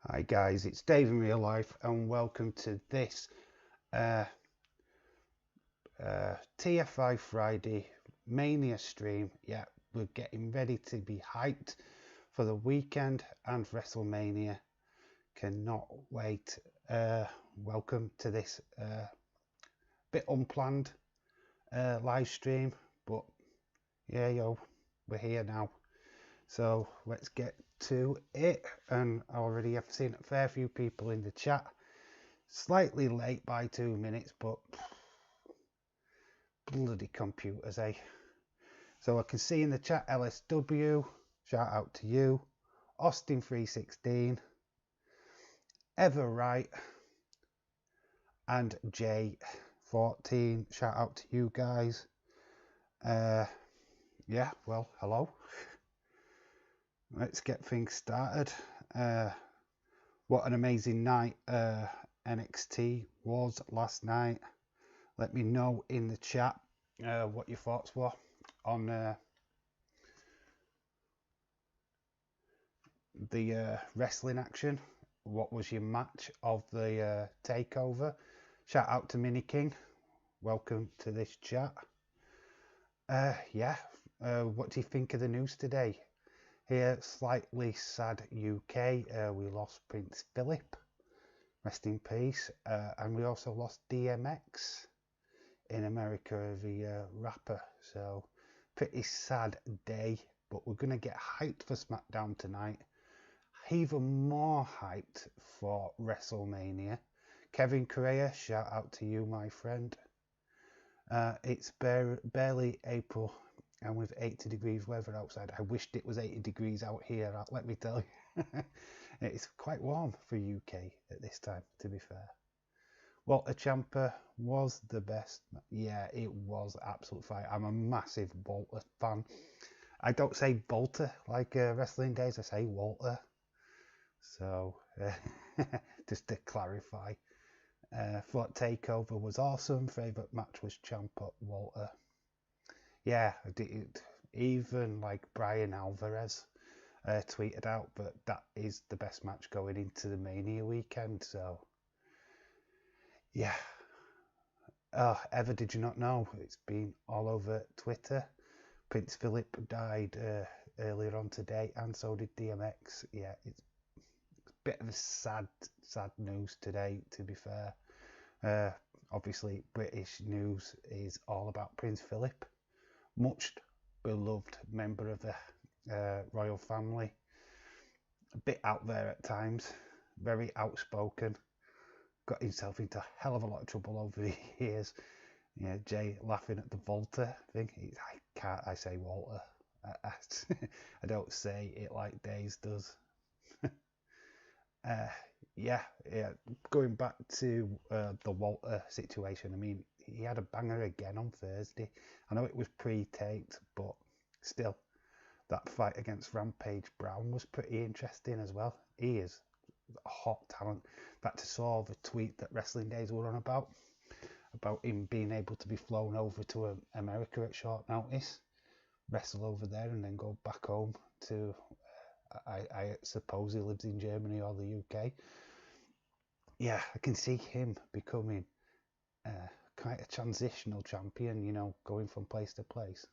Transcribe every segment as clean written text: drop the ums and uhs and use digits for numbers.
Hi guys, it's Dave in real life and welcome to this uh, TFI Friday Mania stream. Yeah, we're getting ready to be hyped for the weekend and Wrestlemania. Cannot wait. Welcome to this bit unplanned live stream, but yeah, we're here now. So let's get to it. And I already have seen a fair few people in the chat. Slightly late by 2 minutes, but bloody computers, eh? So I can see in the chat LSW, shout out to you. Austin316, Everright, and J14, shout out to you guys. Yeah, well, hello. Let's get things started. What an amazing night NXT was last night. Let me know in the chat what your thoughts were on the wrestling action. What was your match of the takeover? Shout out to Mini King. Welcome to this chat. What do you think of the news today? Here, slightly sad UK. We lost Prince Philip. Rest in peace. And we also lost DMX in America, the rapper. So, pretty sad day. But we're going to get hyped for SmackDown tonight. Even more hyped for WrestleMania. Kevin Correa, shout out to you, my friend. It's barely April, and with 80 degrees weather outside. I wished it was 80 degrees out here, let me tell you. It's quite warm for UK at this time, to be fair. Walter Ciampa was the best. Yeah, it was absolute fire. I'm a massive Walter fan. I don't say Walter like Wrestling Days, I say Walter. So, just to clarify, thought Takeover was awesome. Favourite match was Ciampa Walter. Yeah, I did. Even like Brian Alvarez tweeted out that that is the best match going into the Mania weekend. So, yeah. Ever did you not know? It's been all over Twitter. Prince Philip died earlier on today, and so did DMX. Yeah, it's bit of a sad news today, to be fair. Obviously, British news is all about Prince Philip, much beloved member of the royal family. A bit out there at times, very outspoken. Got himself into a hell of a lot of trouble over the years. Yeah, Jay laughing at the Volta thing. I say Walter. I don't say it like Days does. Yeah. Going back to the Walter situation, I mean, he had a banger again on Thursday. I know it was pre-taped, but still, that fight against Rampage Brown was pretty interesting as well. He is a hot talent. In fact, I saw the tweet that Wrestling Days were on about him being able to be flown over to America at short notice, wrestle over there, and then go back home to. I suppose he lives in Germany or the UK. Yeah, I can see him becoming quite a transitional champion, going from place to place.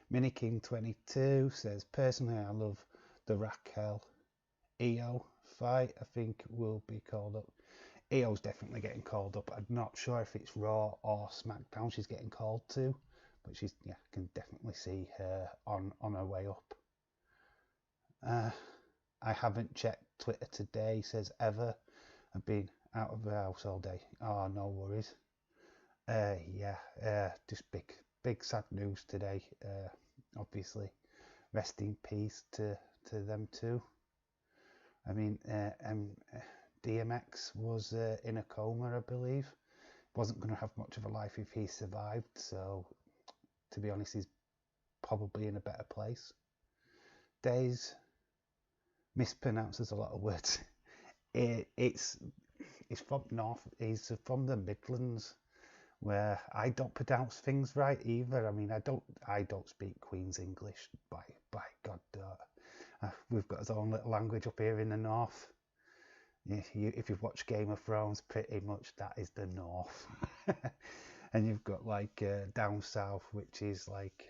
Mini King 22 says, personally, I love the Raquel EO fight. I think will be called up. EO's definitely getting called up. I'm not sure if it's Raw or SmackDown she's getting called to, but she's, I can definitely see her on her way up. I haven't checked Twitter today, says Ever. I've been out of the house all day. Oh, no worries. Just big sad news today. Obviously, rest in peace to them too. I mean, DMX was in a coma, I believe. Wasn't going to have much of a life if he survived. So, to be honest, he's probably in a better place. Days mispronounces a lot of words. It's from North. He's from the Midlands, where I don't pronounce things right either. I mean, I don't speak Queen's English. By God, we've got his own little language up here in the north. If you've watched Game of Thrones, pretty much that is the north. And you've got like down south, which is like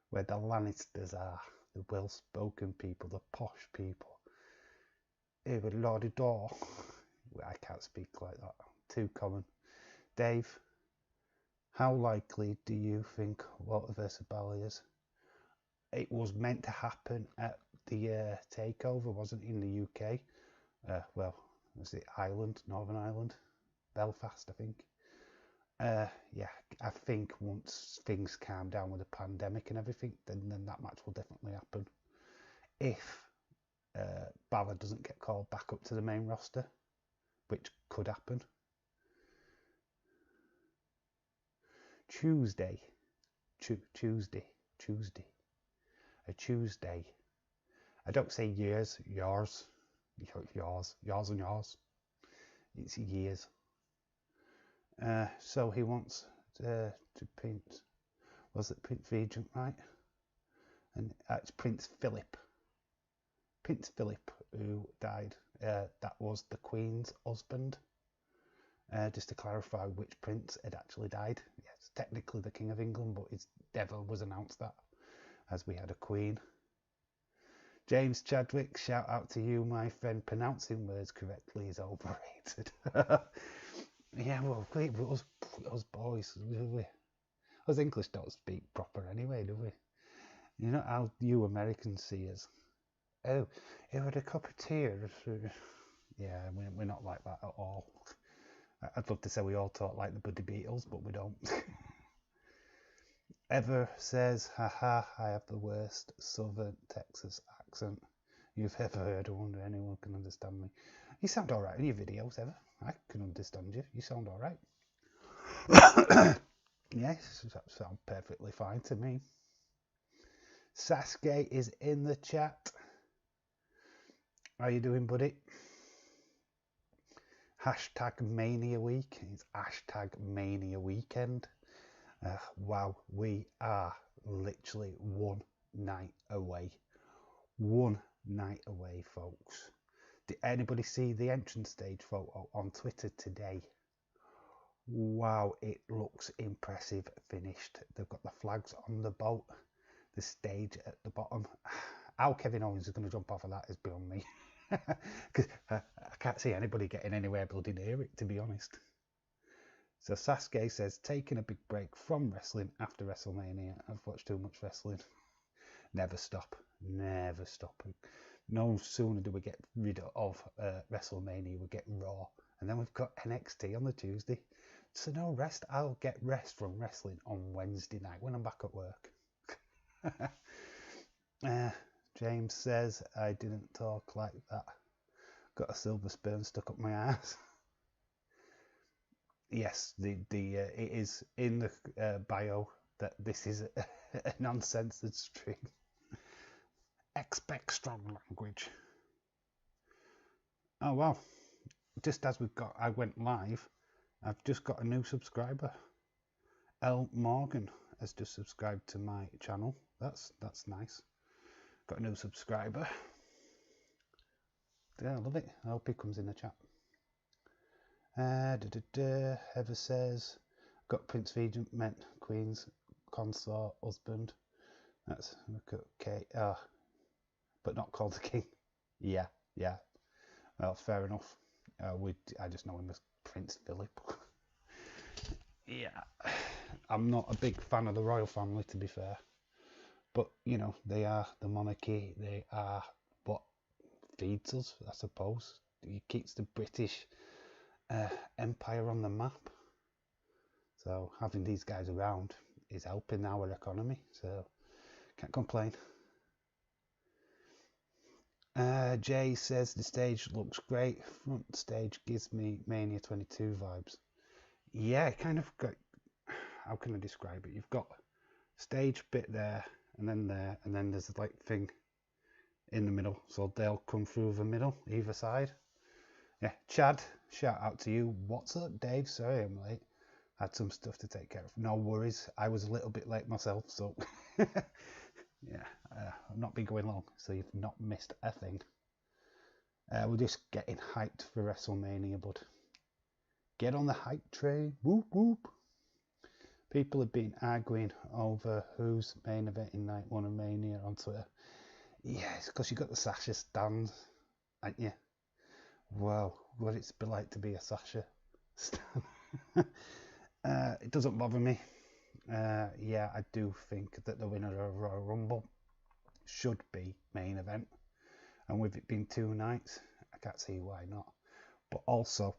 where the Lannisters are, the well-spoken people, the posh people. Here with Lordy Door. I can't speak like that. Too common. Dave, how likely do you think Walter versus Balor is? It was meant to happen at the takeover, wasn't it, in the UK? Well, was it Ireland, Northern Ireland? Belfast, I think. Yeah, I think once things calm down with the pandemic and everything, then that match will definitely happen. If Balor doesn't get called back up to the main roster, which could happen. Tuesday. A Tuesday. I don't say years, yours and yours. It's years. So he wants to Prince. Was it Prince Regent, right? And it's Prince Philip. Prince Philip, who died. That was the Queen's husband. Just to clarify which prince had actually died. Yes, technically the King of England, but it never was announced that, as we had a Queen. James Chadwick, shout out to you, my friend. Pronouncing words correctly is overrated. Yeah, well, us boys, us English don't speak proper anyway, do we? You know how you Americans see us. Oh, it had a cup of tea. Yeah, we're not like that at all. I'd love to say we all talk like the Buddy Beatles, but we don't. Ever says, haha, I have the worst Southern Texas accent you've ever heard. I wonder anyone can understand me. You sound alright in your videos, Ever. I can understand you. You sound alright. Yes, that sounds perfectly fine to me. Sasuke is in the chat. How you doing, buddy? Hashtag Mania Week. It's hashtag Mania Weekend. Wow, we are literally one night away. One night away, folks. Did anybody see the entrance stage photo on Twitter today? Wow, it looks impressive finished. They've got the flags on the boat, the stage at the bottom. How Kevin Owens is going to jump off of that is beyond me. Because I can't see anybody getting anywhere bloody near it, to be honest. So Sasuke says, taking a big break from wrestling after WrestleMania. I've watched too much wrestling. Never stop. Never stop. No sooner do we get rid of WrestleMania, we get Raw. And then we've got NXT on the Tuesday. So no rest. I'll get rest from wrestling on Wednesday night when I'm back at work. James says, I didn't talk like that. Got a silver spoon stuck up my ass. Yes, it is in the bio that this is an uncensored stream. Expect strong language. Oh well, just as I went live, I've just got a new subscriber. L Morgan has just subscribed to my channel. That's nice. Got a new subscriber. Yeah, I love it. I hope he comes in the chat. Heather says, got Prince Regent, meant Queen's consort, husband. That's okay. But not called the king. Yeah. Well, fair enough. I just know him as Prince Philip. Yeah. I'm not a big fan of the royal family, to be fair. But, you know, they are the monarchy. They are what feeds us, I suppose. It keeps the British empire on the map. So having these guys around is helping our economy. So can't complain. Jay says the stage looks great. Front stage gives me Mania 22 vibes. Yeah, it kind of got, how can I describe it? You've got stage bit there, and then there's a like thing in the middle. So they'll come through the middle, either side. Yeah, Chad, shout out to you. What's up, Dave? Sorry I'm late. Had some stuff to take care of. No worries. I was a little bit late myself, so yeah, I've not been going long, so you've not missed a thing. We're just getting hyped for WrestleMania, bud. Get on the hype train. Whoop whoop. People have been arguing over who's main event in night one of Mania on Twitter. Yeah, it's because you got the Sasha stand, ain't you? Wow, what it's be like to be a Sasha stand. It doesn't bother me. Yeah, I do think that the winner of Royal Rumble should be main event. And with it being 2 nights, I can't see why not. But also,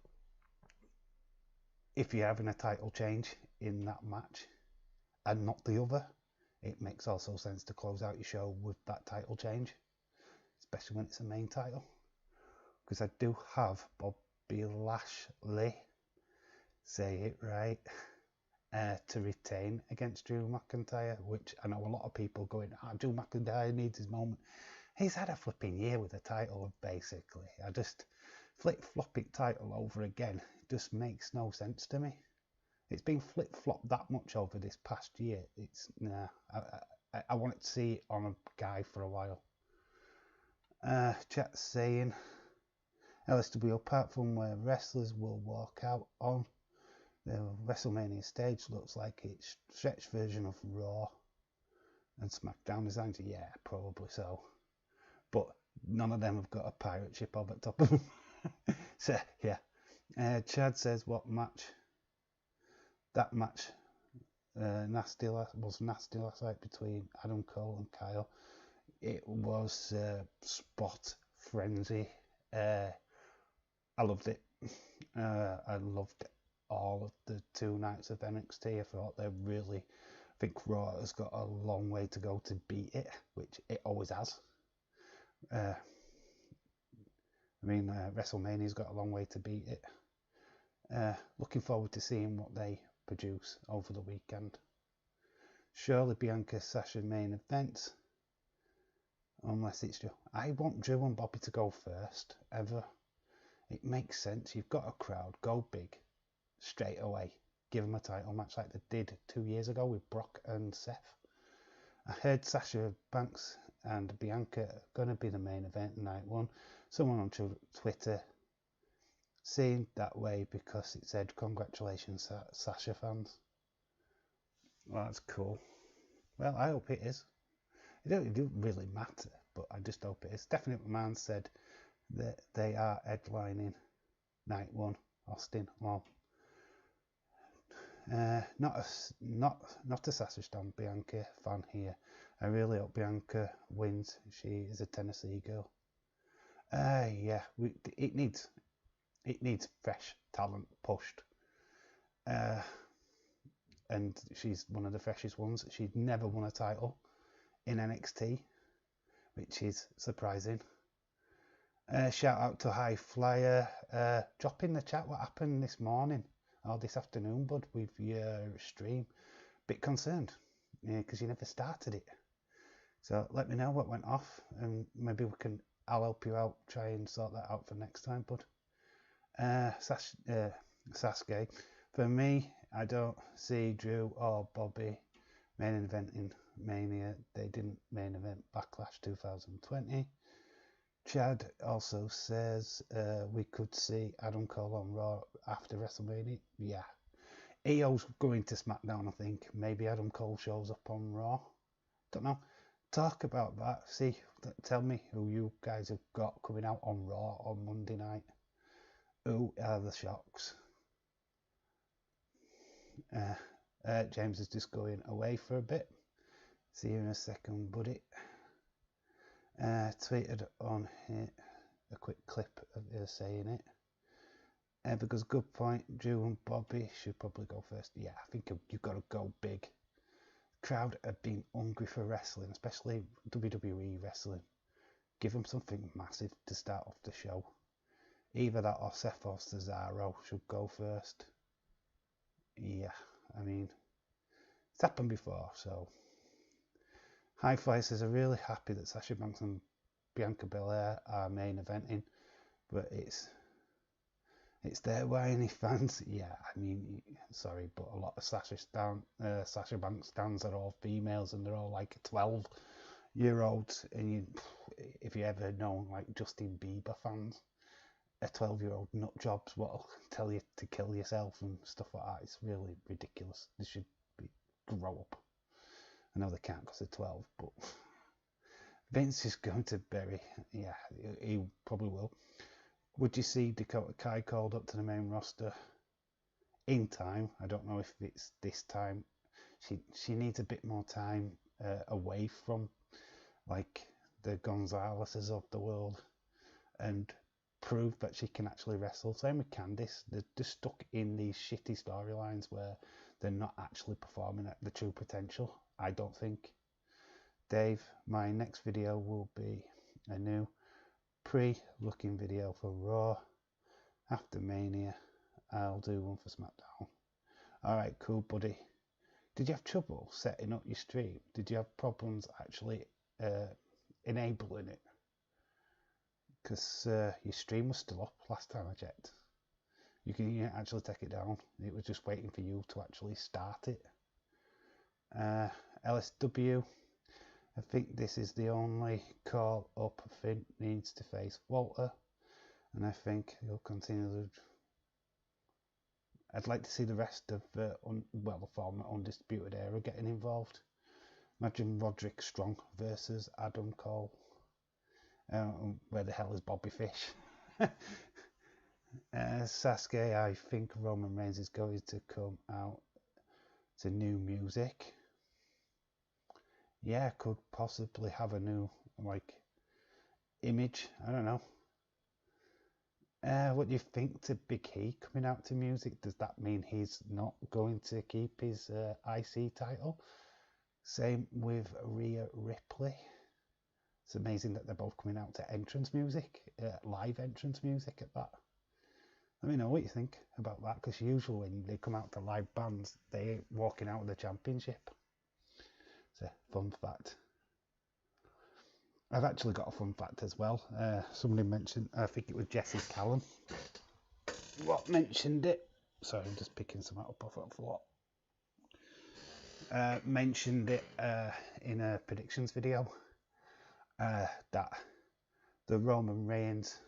if you're having a title change in that match and not the other, it makes also sense to close out your show with that title change, especially when it's a main title. Because I do have Bobby Lashley, say it right, to retain against Drew McIntyre, which I know a lot of people going, Drew McIntyre needs his moment. He's had a flipping year with the title, basically. I just flip-flopping title over again. It just makes no sense to me. It's been flip-flopped that much over this past year. It's, nah, I wanted to see it on a guy for a while. Chat's saying, LSW, apart from where wrestlers will walk out on, the WrestleMania stage looks like it's a stretched version of Raw and SmackDown designed. Yeah, probably so. But none of them have got a pirate ship over the top of them. So, yeah. Chad says, what match? That match was nasty last night between Adam Cole and Kyle. It was spot frenzy. I loved it. I loved all of the 2 nights of NXT. I thought I think Raw has got a long way to go to beat it, which it always has. WrestleMania's got a long way to beat it. Looking forward to seeing what they produce over the weekend. Surely Bianca Sasha main event, unless it's Drew. I want Drew and Bobby to go first, ever. It makes sense. You've got a crowd. Go big straight away. Give them a title match like they did 2 years ago with Brock and Seth. I heard Sasha Banks and Bianca are going to be the main event night one. Someone on Twitter seemed that way because it said, congratulations, Sasha fans. Well, that's cool. Well, I hope it is. It don't really matter, but I just hope it is. Stephanie McMahon said that they are headlining night one, Austin. Well, not a Sasha stan, Bianca fan here. I really hope Bianca wins. She is a Tennessee girl. Yeah, it needs fresh talent pushed. And she's one of the freshest ones. She'd never won a title in NXT, which is surprising. Shout out to High Flyer. Drop in the chat what happened this morning or this afternoon, bud, with your stream. Bit concerned, because you never started it. So let me know what went off, and maybe I'll help you out, try and sort that out for next time, bud. Sasuke, for me, I don't see Drew or Bobby main event in Mania. They didn't main event Backlash 2020. Chad also says we could see Adam Cole on Raw after WrestleMania. Yeah. EO's going to SmackDown, I think. Maybe Adam Cole shows up on Raw. Don't know. Talk about that. Tell me who you guys have got coming out on Raw on Monday night. Who are the shocks? James is just going away for a bit. See you in a second, buddy. Tweeted on here a quick clip of her saying it. Because good point, Drew and Bobby should probably go first. Yeah, I think you've got to go big. Crowd have been hungry for wrestling, especially WWE wrestling. Give them something massive to start off the show. Either that or Seth or Cesaro should go first. Yeah, I mean, it's happened before, so. High Fly says, I'm really happy that Sasha Banks and Bianca Belair are main eventing, but it's their whiny fans. Yeah, I mean, sorry, but a lot of Sasha Banks stands are all females and they're all like 12-year-olds, and if you ever known like Justin Bieber fans, a 12-year-old nut jobs what'll tell you to kill yourself and stuff like that. It's really ridiculous. They should grow up. I know they can't because they're 12, but Vince is going to bury. Yeah, he probably will. Would you see Dakota Kai called up to the main roster in time? I don't know if it's this time. She needs a bit more time away from like the Gonzaleses of the world and prove that she can actually wrestle. Same with Candice. They're stuck in these shitty storylines where they're not actually performing at the true potential, I don't think. Dave, my next video will be a new pre-looking video for Raw. After Mania, I'll do one for SmackDown. Alright, cool, buddy. Did you have trouble setting up your stream? Did you have problems actually enabling it? Because your stream was still up last time I checked. You can actually take it down. It was just waiting for you to actually start it. LSW, I think this is the only call up Finn needs to face Walter, and I think he'll continue to. I'd like to see the rest of the former Undisputed Era getting involved. Imagine Roderick Strong versus Adam Cole. Where the hell is Bobby Fish? Sasuke, I think Roman Reigns is going to come out to new music. Yeah, could possibly have a new image. I don't know. What do you think to Big E coming out to music? Does that mean he's not going to keep his IC title? Same with Rhea Ripley. It's amazing that they're both coming out to entrance music, live entrance music at that. Let me know what you think about that, because usually when they come out to live bands, they ain't walking out with the championship. It's a fun fact. I've actually got a fun fact as well. Somebody mentioned, I think it was Jesse Callum, what mentioned it. Sorry, I'm just picking some up off that floor. Mentioned it in a predictions video. That the Roman Reigns,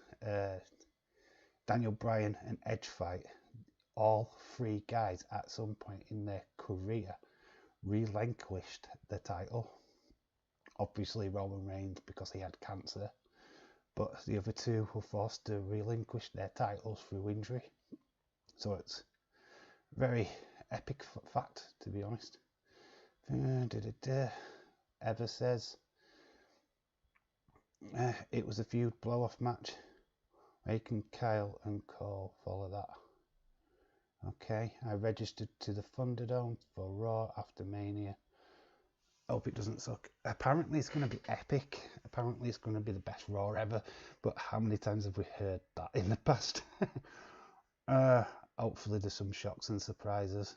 Daniel Bryan and Edge fight, all three guys at some point in their career relinquished the title. Obviously Roman Reigns because he had cancer, but the other two were forced to relinquish their titles through injury. So it's very epic fact, to be honest. Ever says it was a feud blow-off match. Where can Kyle and Cole follow that? Okay, I registered to the Thunderdome for Raw after Mania. Hope it doesn't suck. Apparently it's going to be epic. Apparently it's going to be the best Raw ever. But how many times have we heard that in the past? Hopefully there's some shocks and surprises.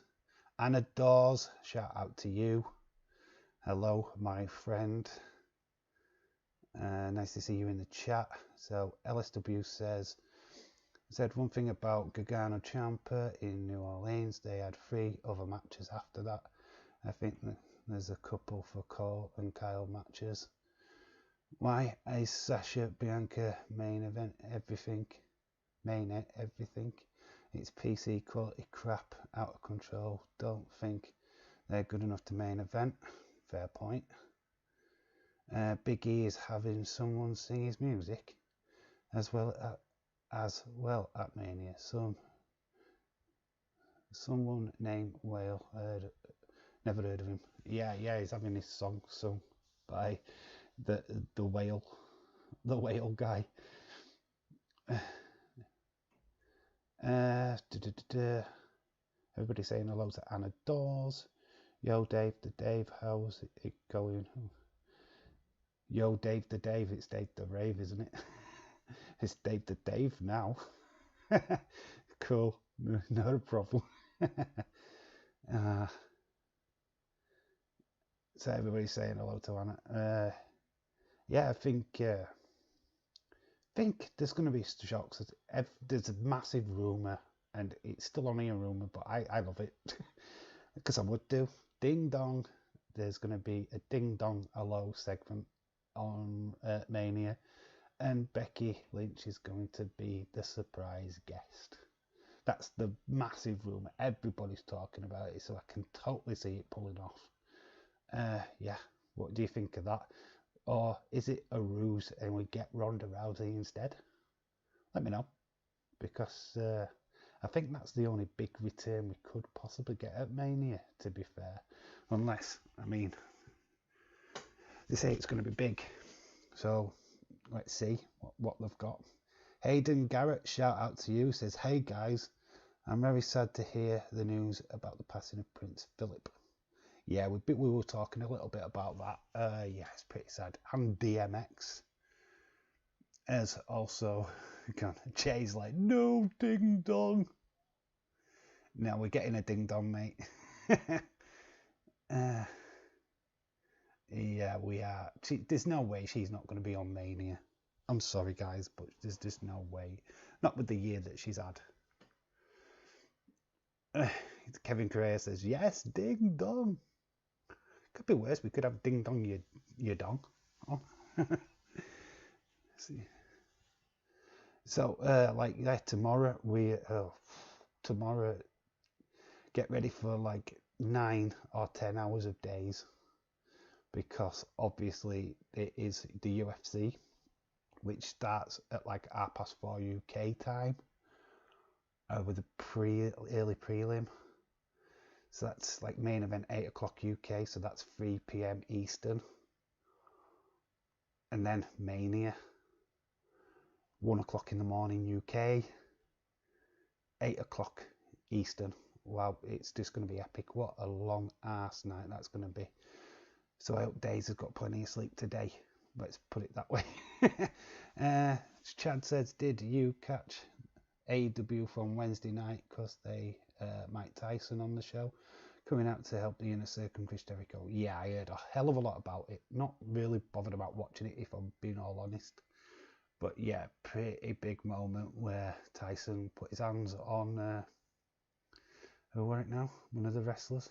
Anna Dawes, shout out to you. Hello, my friend. Nice to see you in the chat. So LSW said one thing about Gargano Ciampa in New Orleans. They had 3 other matches after that. I think there's a couple for Cole and Kyle matches. Why is Sasha Bianca main event everything? It's PC quality crap, out of control. Don't think they're good enough to main event. Fair point. Big E is having someone sing his music as well at Mania. Someone named Whale. Never heard of him. Yeah, he's having his song sung by the whale guy. Everybody saying hello to Anna Dawes. Yo, Dave the Dave, how's it going? Yo, Dave the Dave, it's Dave the Rave, isn't it? It's Dave the Dave now. Cool, no problem. So everybody's saying hello to Anna. Yeah, I think there's going to be shocks. There's a massive rumour, and it's still only a rumour, but I love it. Because I would do. Ding Dong, there's going to be a Ding Dong Hello segment on Mania, and Becky Lynch is going to be the surprise guest. That's the massive rumour. Everybody's talking about it, so I can totally see it pulling off. Yeah, what do you think of that? Or is it a ruse and we get Ronda Rousey instead? Let me know, because I think that's the only big return we could possibly get at Mania, to be fair. Unless, I mean, they say it's going to be big. So let's see what they've got. Hayden Garrett, shout out to you, says, hey guys, I'm very sad to hear the news about the passing of Prince Philip. Yeah, we were talking a little bit about that. Yeah, it's pretty sad. And DMX has also gone. Jay's like, no ding dong. No, we're getting a ding dong, mate. Yeah, we are. There's no way she's not going to be on Mania. I'm sorry, guys, but there's just no way. Not with the year that she's had. Kevin Correa says, yes, ding dong. Could be worse. We could have ding dong your dong. Oh. So, like, yeah, tomorrow tomorrow, get ready for like 9 or 10 hours of days, because obviously it is the UFC, which starts at like 4:30 UK time, with a early prelim. So that's like main event 8 o'clock UK, so that's 3 PM Eastern. And then Mania, 1 o'clock in the morning UK, 8 o'clock Eastern. Wow, it's just going to be epic. What a long ass night that's going to be. So I hope Days has got plenty of sleep today. Let's put it that way. Chad says, did you catch AEW from Wednesday night? Because they Mike Tyson on the show, coming out to help the Inner Circle Chris Jericho. Yeah, I heard a hell of a lot about it. Not really bothered about watching it, if I'm being all honest. But yeah, pretty big moment where Tyson put his hands on, who were it now? One of the wrestlers.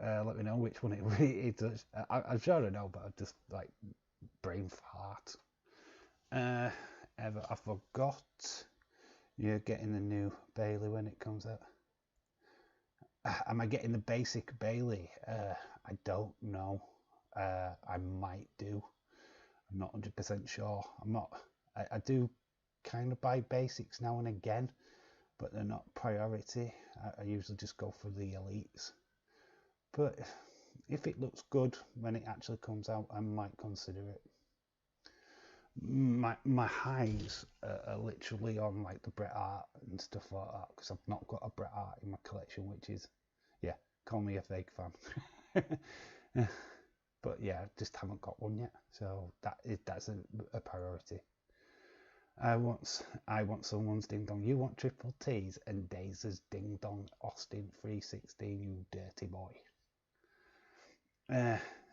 Let me know which one it does. I'm sure I know, but I just like brain fart. I forgot. You're getting the new Bailey when it comes out. Am I getting the basic Bailey? I don't know. I might do. I'm not 100% sure. I do kind of buy basics now and again, but they're not priority. I usually just go for the elites. But if it looks good when it actually comes out, I might consider it. My highs are literally on like the Bret Hart and stuff like that, because I've not got a Bret Hart in my collection, which is, yeah, call me a fake fan. But yeah, just haven't got one yet, so that's a priority. I want someone's ding dong. You want Triple T's and Daze's ding dong Austin 316, you dirty boy.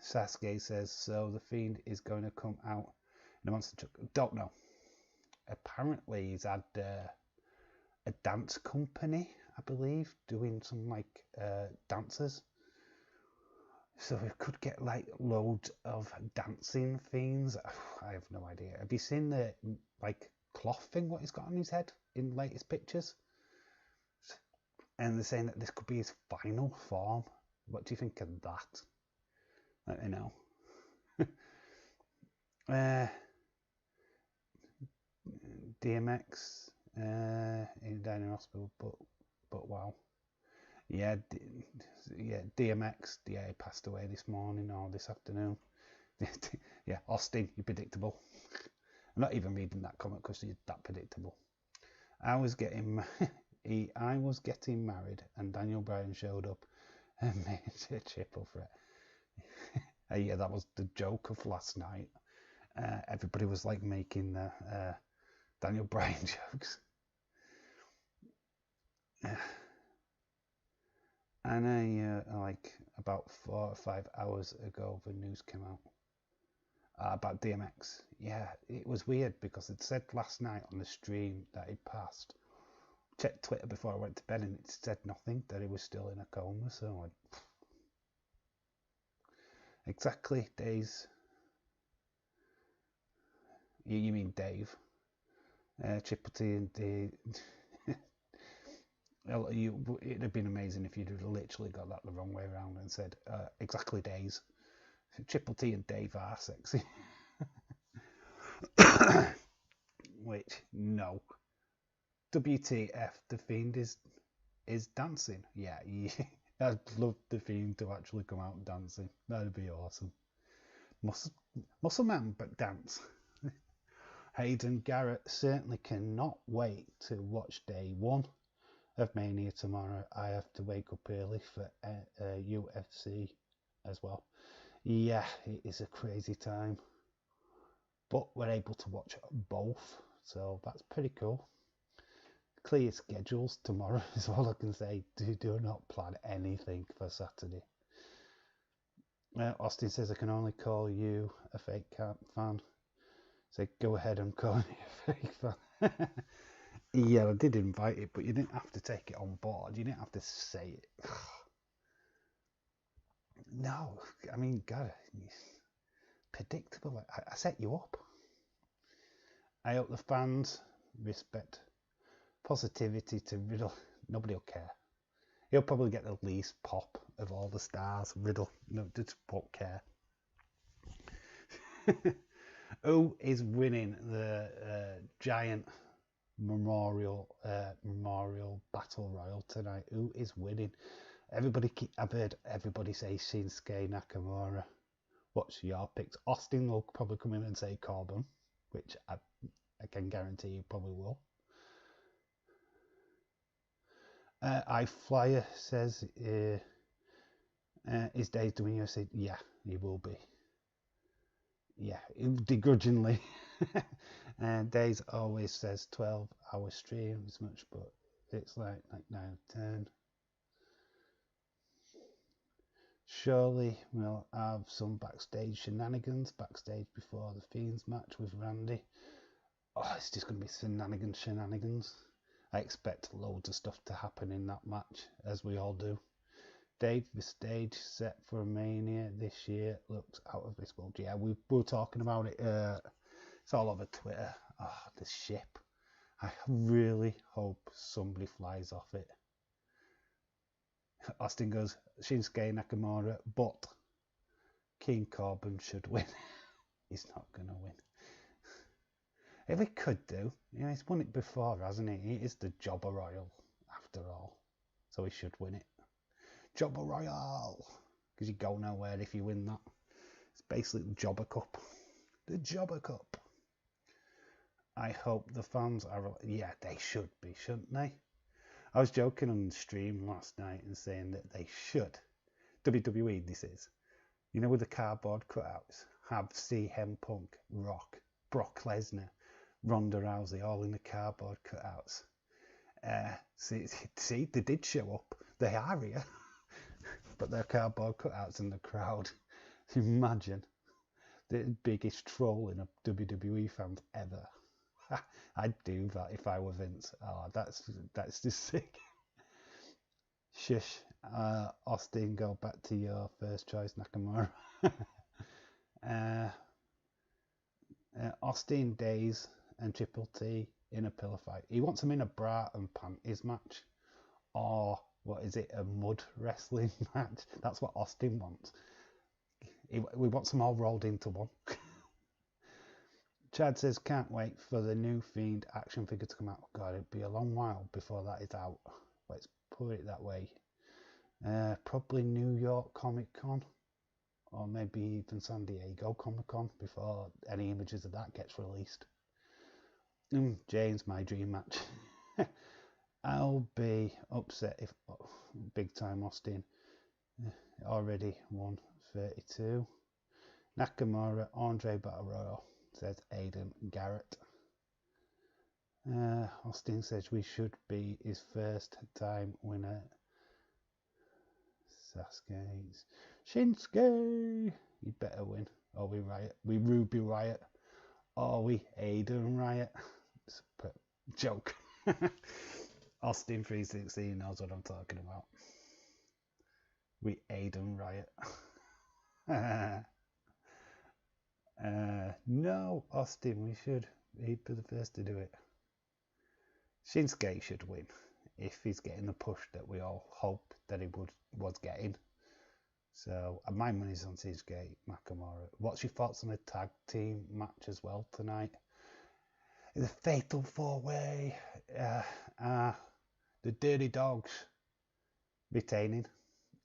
Sasuke says, so the Fiend is going to come out in a monster truck. Don't know. Apparently he's had a dance company, I believe, doing some like dancers. So we could get like loads of dancing Fiends. I have no idea. Have you seen the like cloth thing what he's got on his head in latest pictures? And they're saying that this could be his final form. What do you think of that? Let me know. DMX in Dining Hospital, but wow. Yeah, DMX, yeah, he passed away this morning or this afternoon. Yeah, Austin, you're predictable. I'm not even reading that comment because you're that predictable. I was getting married and Daniel Bryan showed up and made a triple threat. Yeah, that was the joke of last night. Everybody was like making the Daniel Bryan jokes. And like about 4 or 5 hours ago, the news came out about DMX. Yeah, it was weird because it said last night on the stream that he passed. Checked Twitter before I went to bed and it said nothing, that he was still in a coma. So Exactly, Days. You mean Dave. Triple T and Dave. It'd have been amazing if you'd have literally got that the wrong way around and said, exactly, Days. Triple T and Dave are sexy. Which, no. WTF, The Fiend is dancing. Yeah, I'd love The Fiend to actually come out dancing. That'd be awesome. Muscle man, but dance. Hayden Garrett certainly cannot wait to watch day one of Mania tomorrow. I have to wake up early for UFC as well. Yeah, it is a crazy time. But we're able to watch both, so that's pretty cool. Clear schedules tomorrow is all I can say. Do not plan anything for Saturday. Austin says I can only call you a fake fan. So go ahead and call me a fake fan. Yeah, I did invite it, but you didn't have to take it on board. You didn't have to say it. No, I mean, God, predictable. I set you up. I hope the fans respect positivity to Riddle. Nobody will care. He'll probably get the least pop of all the stars. Riddle, no, just won't care. Who is winning the giant memorial battle royal tonight? Who is winning? I've heard everybody say Shinsuke Nakamura. What's your picks? Austin will probably come in and say Corbin, which I can guarantee you probably will. iFlyer says, is Dave doing UFC? Yeah, he will be. Yeah, begrudgingly. And Days always says 12-hour streams much, but it's like 9 or 10. Surely we'll have some backstage shenanigans backstage before the Fiend's match with Randy. Oh, it's just going to be shenanigans. I expect loads of stuff to happen in that match, as we all do. Dave, the stage set for Mania this year looks out of this world. Yeah, we were talking about it. It's all over Twitter. Oh, the ship. I really hope somebody flies off it. Austin goes, Shinsuke Nakamura, but King Corbin should win. He's not going to win. If he could do, he's won it before, hasn't he? He is the Jobber Royal, after all. So he should win it. Jobber Royal! Because you go nowhere if you win that. It's basically the Jobber Cup. The Jobber Cup. I hope the fans are... Yeah, they should be, shouldn't they? I was joking on the stream last night and saying that they should. WWE, this is. With the cardboard cutouts. Have CM Punk, Rock, Brock Lesnar, Ronda Rousey, all in the cardboard cutouts. See, they did show up. They are here. But they're cardboard cutouts in the crowd. Imagine the biggest trolling of WWE fans ever. I'd do that if I were Vince. Oh, that's just sick. Shush. Austin, go back to your first choice, Nakamura. Austin, Days, and Triple T in a pillow fight. He wants them in a bra and panties match. Or, what is it, a mud wrestling match? That's what Austin wants. We want them all rolled into one. Chad says, can't wait for the new Fiend action figure to come out. Oh God, it'll be a long while before that is out. Let's put it that way. Probably New York Comic Con. Or maybe even San Diego Comic Con before any images of that gets released. James, my dream match. I'll be upset if big time Austin already won 32. Nakamura, Andre Battle Royal, says Aiden Garrett. Austin says we should be his first time winner. Sasuke. Shinsuke! You better win. Or we Riot. We Ruby Riot. Or we Aiden Riot. It's a joke. Austin 316 knows what I'm talking about. We Aiden Riot. No, Austin, he'd be the first to do it. Shinsuke should win if he's getting the push that we all hoped that he was getting. So my money's on Shinsuke Nakamura. What's your thoughts on the tag team match as well tonight? The fatal four-way. The Dirty Dogs retaining,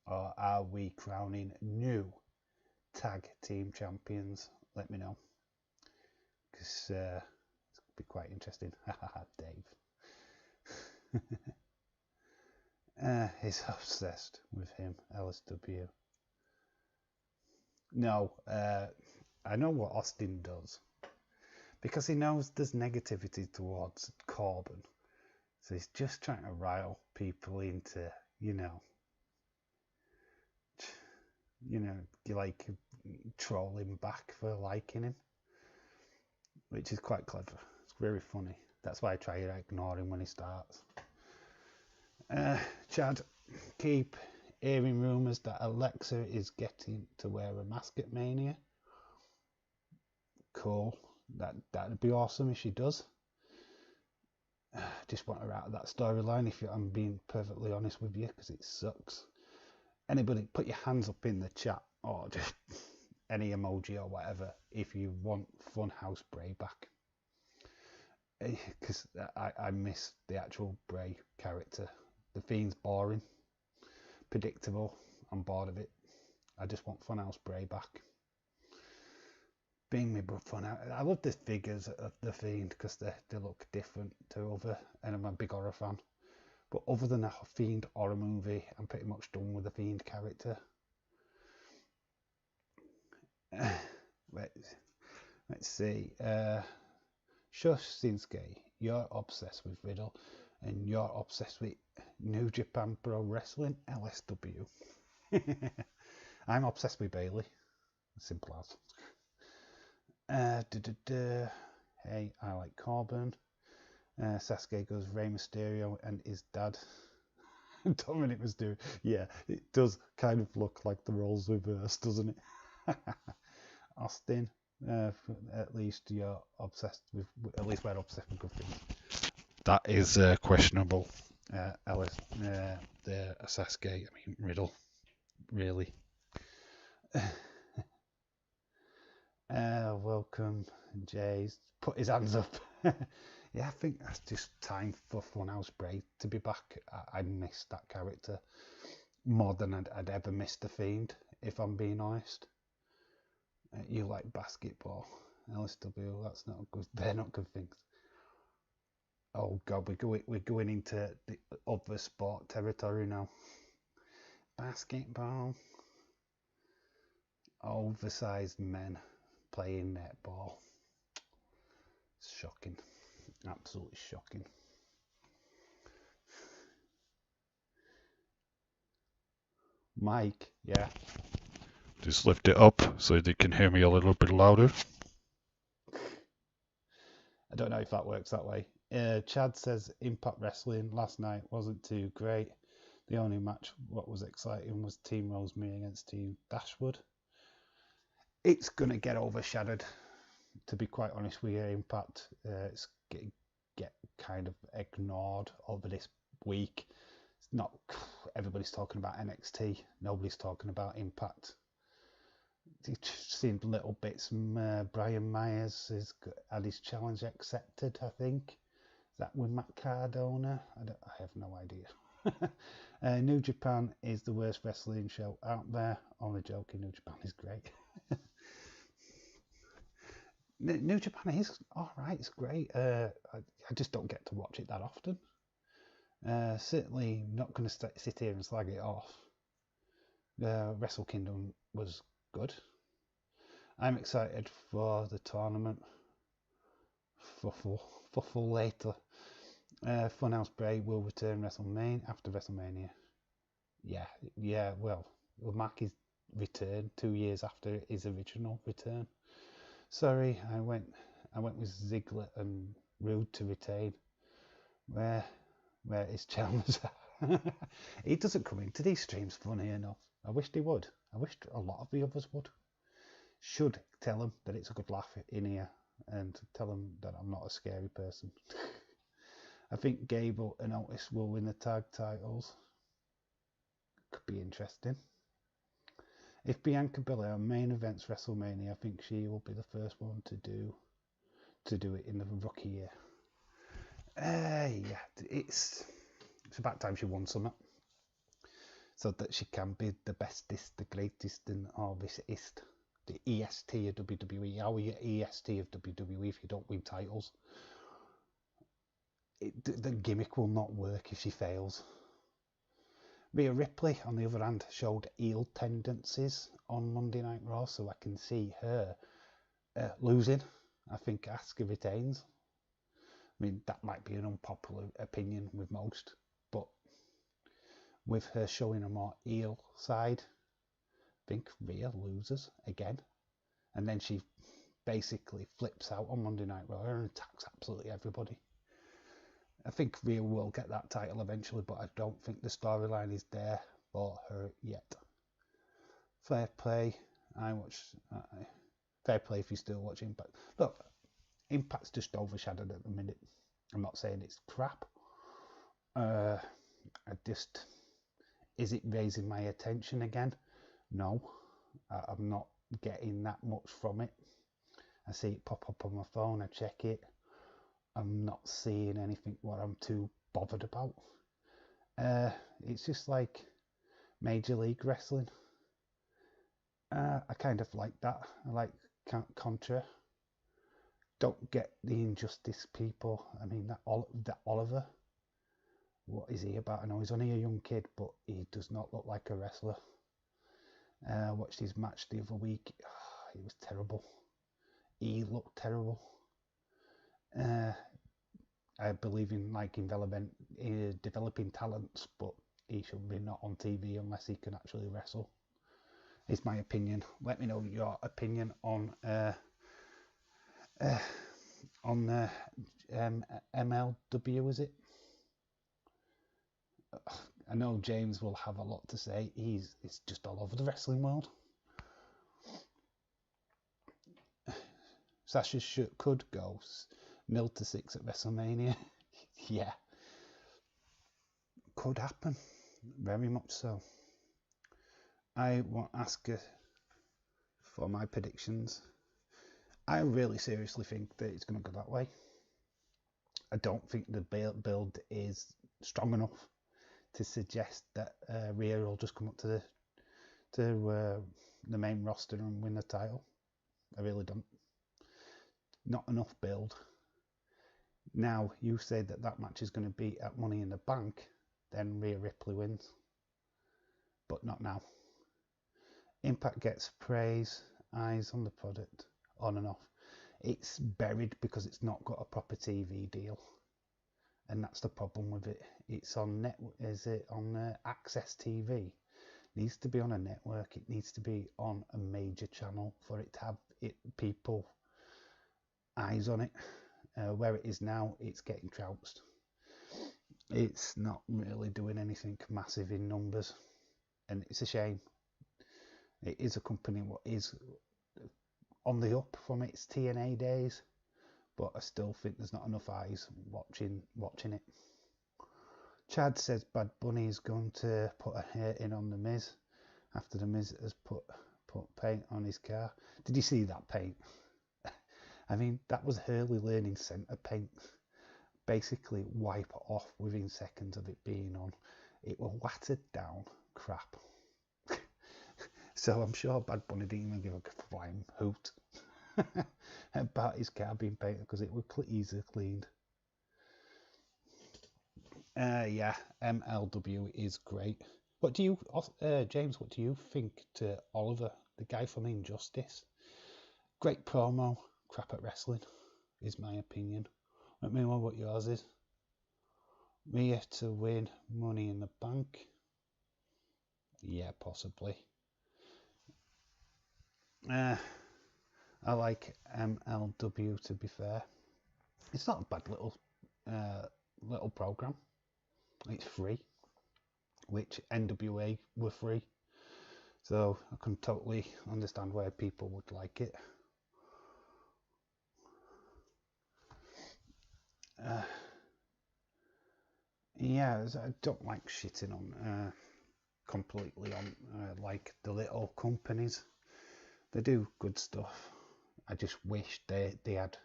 or are we crowning new tag team champions? Let me know, because it's going to be quite interesting. Dave. He's obsessed with him, LSW. No, I know what Austin does, because he knows there's negativity towards Corbin. So he's just trying to rile people into, you like trolling back for liking him, which is quite clever. It's very funny. That's why I try to ignore him when he starts. Chad, keep hearing rumours that Alexa is getting to wear a mask at Mania. Cool. That'd be awesome if she does. Just want her out of that storyline, if I'm being perfectly honest with you, because it sucks. Anybody, put your hands up in the chat, or just any emoji or whatever, if you want Funhouse Bray back. Because I miss the actual Bray character. The Fiend's boring, predictable. I'm bored of it. I just want Funhouse Bray back. Bring me fun out. I love the figures of the Fiend because they look different to other, and I'm a big horror fan. But other than a Fiend horror movie, I'm pretty much done with the Fiend character. Let's see. Shush Shinsuke, you're obsessed with Riddle, and you're obsessed with New Japan Pro Wrestling, LSW. I'm obsessed with Bailey. Simple as. Hey, I like Corbin. Sasuke goes Rey Mysterio and his dad. Dominic Mysterio. Yeah, it does kind of look like the roles reversed, doesn't it? Austin, at least you're obsessed with. At least we're obsessed with good things. That is questionable. Alice, the Sasuke. I mean Riddle. Really. Welcome, Jay's put his hands up. Yeah, I think that's just time for Funhouse Bray to be back. I missed that character more than I'd ever missed the Fiend, if I'm being honest. You like basketball, LSW. That's not good. They're not good things. Oh God, we're going into the other sport territory now. Basketball. Oversized men playing netball. It's shocking. Absolutely shocking. Mike, yeah. Just lift it up so they can hear me a little bit louder. I don't know if that works that way. Chad says Impact Wrestling last night wasn't too great. The only match what was exciting was Team Rosemary against Team Dashwood. It's going to get overshadowed, to be quite honest with you. Impact, it's get kind of ignored over this week. It's not, everybody's talking about NXT. Nobody's talking about Impact. It seemed little bits. Brian Myers has had his challenge accepted, I think. Is that with Matt Cardona? I have no idea. New Japan is the worst wrestling show out there. Only joking, New Japan is great. New Japan is alright, it's great. I just don't get to watch it that often. Certainly not going to sit here and slag it off. Wrestle Kingdom was good. I'm excited for the tournament for full later. Funhouse Bray will return after WrestleMania. Yeah. Well, mark his return 2 years after his original return. Sorry, I went with Ziggler and Rude to retain. Where is Chalmers? He doesn't come into these streams, funny enough. I wish they would. I wish a lot of the others would. Should tell them that it's a good laugh in here and tell them that I'm not a scary person. I think Gable and Otis will win the tag titles. Could be interesting. If Bianca Belair main events WrestleMania, I think she will be the first one to do it in the rookie year. Yeah, it's about time she won something, so that she can be the bestest, the greatest, and all this ist. The EST of WWE. How are you EST of WWE if you don't win titles? The gimmick will not work if she fails. Rhea Ripley, on the other hand, showed heel tendencies on Monday Night Raw, so I can see her losing. I think Asuka retains. I mean, that might be an unpopular opinion with most, but with her showing a more heel side, I think Rhea loses again. And then she basically flips out on Monday Night Raw and attacks absolutely everybody. I think Rhea will get that title eventually, but I don't think the storyline is there for her yet. Fair play. Fair play if you're still watching. But look, Impact's just overshadowed at the minute. I'm not saying it's crap. Is it raising my attention again? No, I'm not getting that much from it. I see it pop up on my phone, I check it. I'm not seeing anything what I'm too bothered about. It's just like Major League Wrestling. I kind of like that. I like Contra. Don't get the Injustice people. I mean, that Oliver. What is he about? I know he's only a young kid, but he does not look like a wrestler. I watched his match the other week. He was terrible. He looked terrible. I believe in developing talents, but he should be not on TV unless he can actually wrestle. Is my opinion. Let me know your opinion on MLW. Is it? I know James will have a lot to say. It's just all over the wrestling world. Sasha could go 0-6 at WrestleMania. Yeah, could happen. Very much so. I won't ask her for my predictions. I really seriously think that it's going to go that way. I don't think the build is strong enough to suggest that Rhea will just come up to the main roster and win the title. I really don't. Not enough build. Now, you say that match is going to be at Money in the Bank, then Rhea Ripley wins. But not now. Impact gets praise, eyes on the product, on and off. It's buried because it's not got a proper TV deal. And that's the problem with it. It's on Access TV? It needs to be on a network. It needs to be on a major channel for it to have people eyes on it. Where it is now, it's getting trounced. It's not really doing anything massive in numbers, and it's a shame. It is a company what is on the up from its TNA days, but I still think there's not enough eyes watching it. Chad says Bad Bunny is going to put a hit in on The Miz after The Miz has put paint on his car. Did you see that paint? I mean, that was Hurley Learning Centre paint. Basically wipe it off within seconds of it being on. It was watered down crap. So I'm sure Bad Bunny didn't even give a flying hoot about his car being painted because it was easily cleaned. Yeah, MLW is great. What do you, James, what do you think to Oliver, the guy from Injustice? Great promo, crap at wrestling, is my opinion. Let me know what yours is. Rhea to win Money in the Bank. Yeah, possibly. I like MLW, to be fair. It's not a bad little program. It's free, which NWA were free. So I can totally understand why people would like it. Yeah, I don't like shitting on completely on like the little companies. They do good stuff. I just wish they had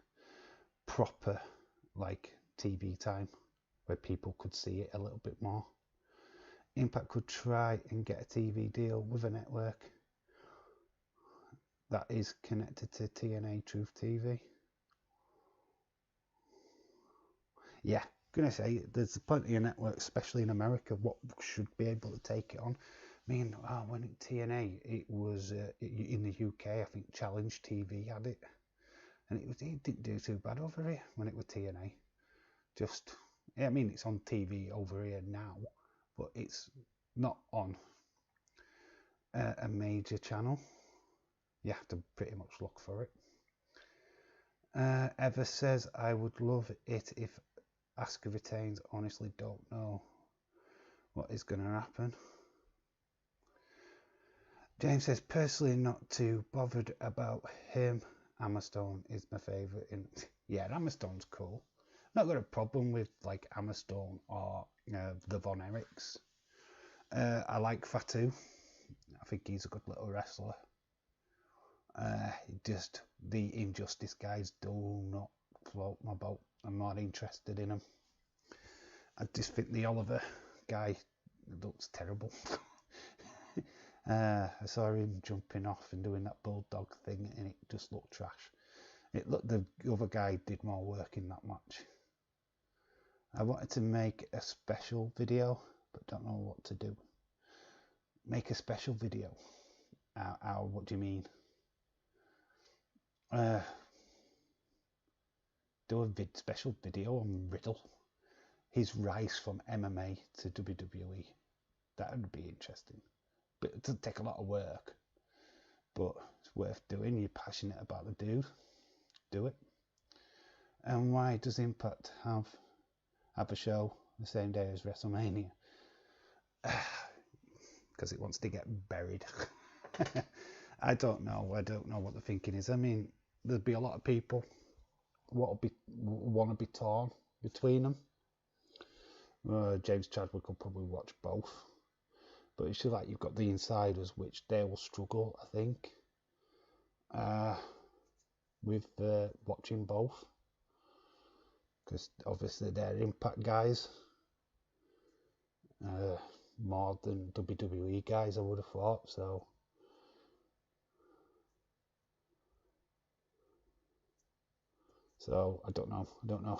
proper like TV time where people could see it a little bit more. Impact could try and get a TV deal with a network that is connected to TNA Truth TV. Yeah, gonna say there's plenty of networks, especially in America, what should be able to take it on. I mean, when it TNA, it was in the UK. I think Challenge TV had it, and it didn't do too bad over here when it was TNA. Just, yeah, I mean, it's on TV over here now, but it's not on a major channel. You have to pretty much look for it. Eva says, I would love it if Asuka retains. Honestly, don't know what is going to happen. James says, personally not too bothered about him. Hammerstone is my favourite. Yeah, Hammerstone's cool. Not got a problem with like Hammerstone or the Von Erichs. I like Fatu. I think he's a good little wrestler. Just the Injustice guys do not float my boat. I'm not interested in them. I just think the Oliver guy looks terrible. I saw him jumping off and doing that bulldog thing, and it just looked trash. It looked the other guy did more work in that match. I wanted to make a special video, but don't know what to do. Make a special video. What do you mean? Do a special video on Riddle. His rise from MMA to WWE. That would be interesting. But it does take a lot of work. But it's worth doing. You're passionate about the dude. Do it. And why does Impact have a show the same day as WrestleMania? Because it wants to get buried. I don't know what the thinking is. I mean, there'd be a lot of people want to be torn between them. James Chadwick will probably watch both, but it's just like you've got the insiders, which they will struggle, I think, with watching both, because obviously they're Impact guys more than WWE guys, I would have thought. So I don't know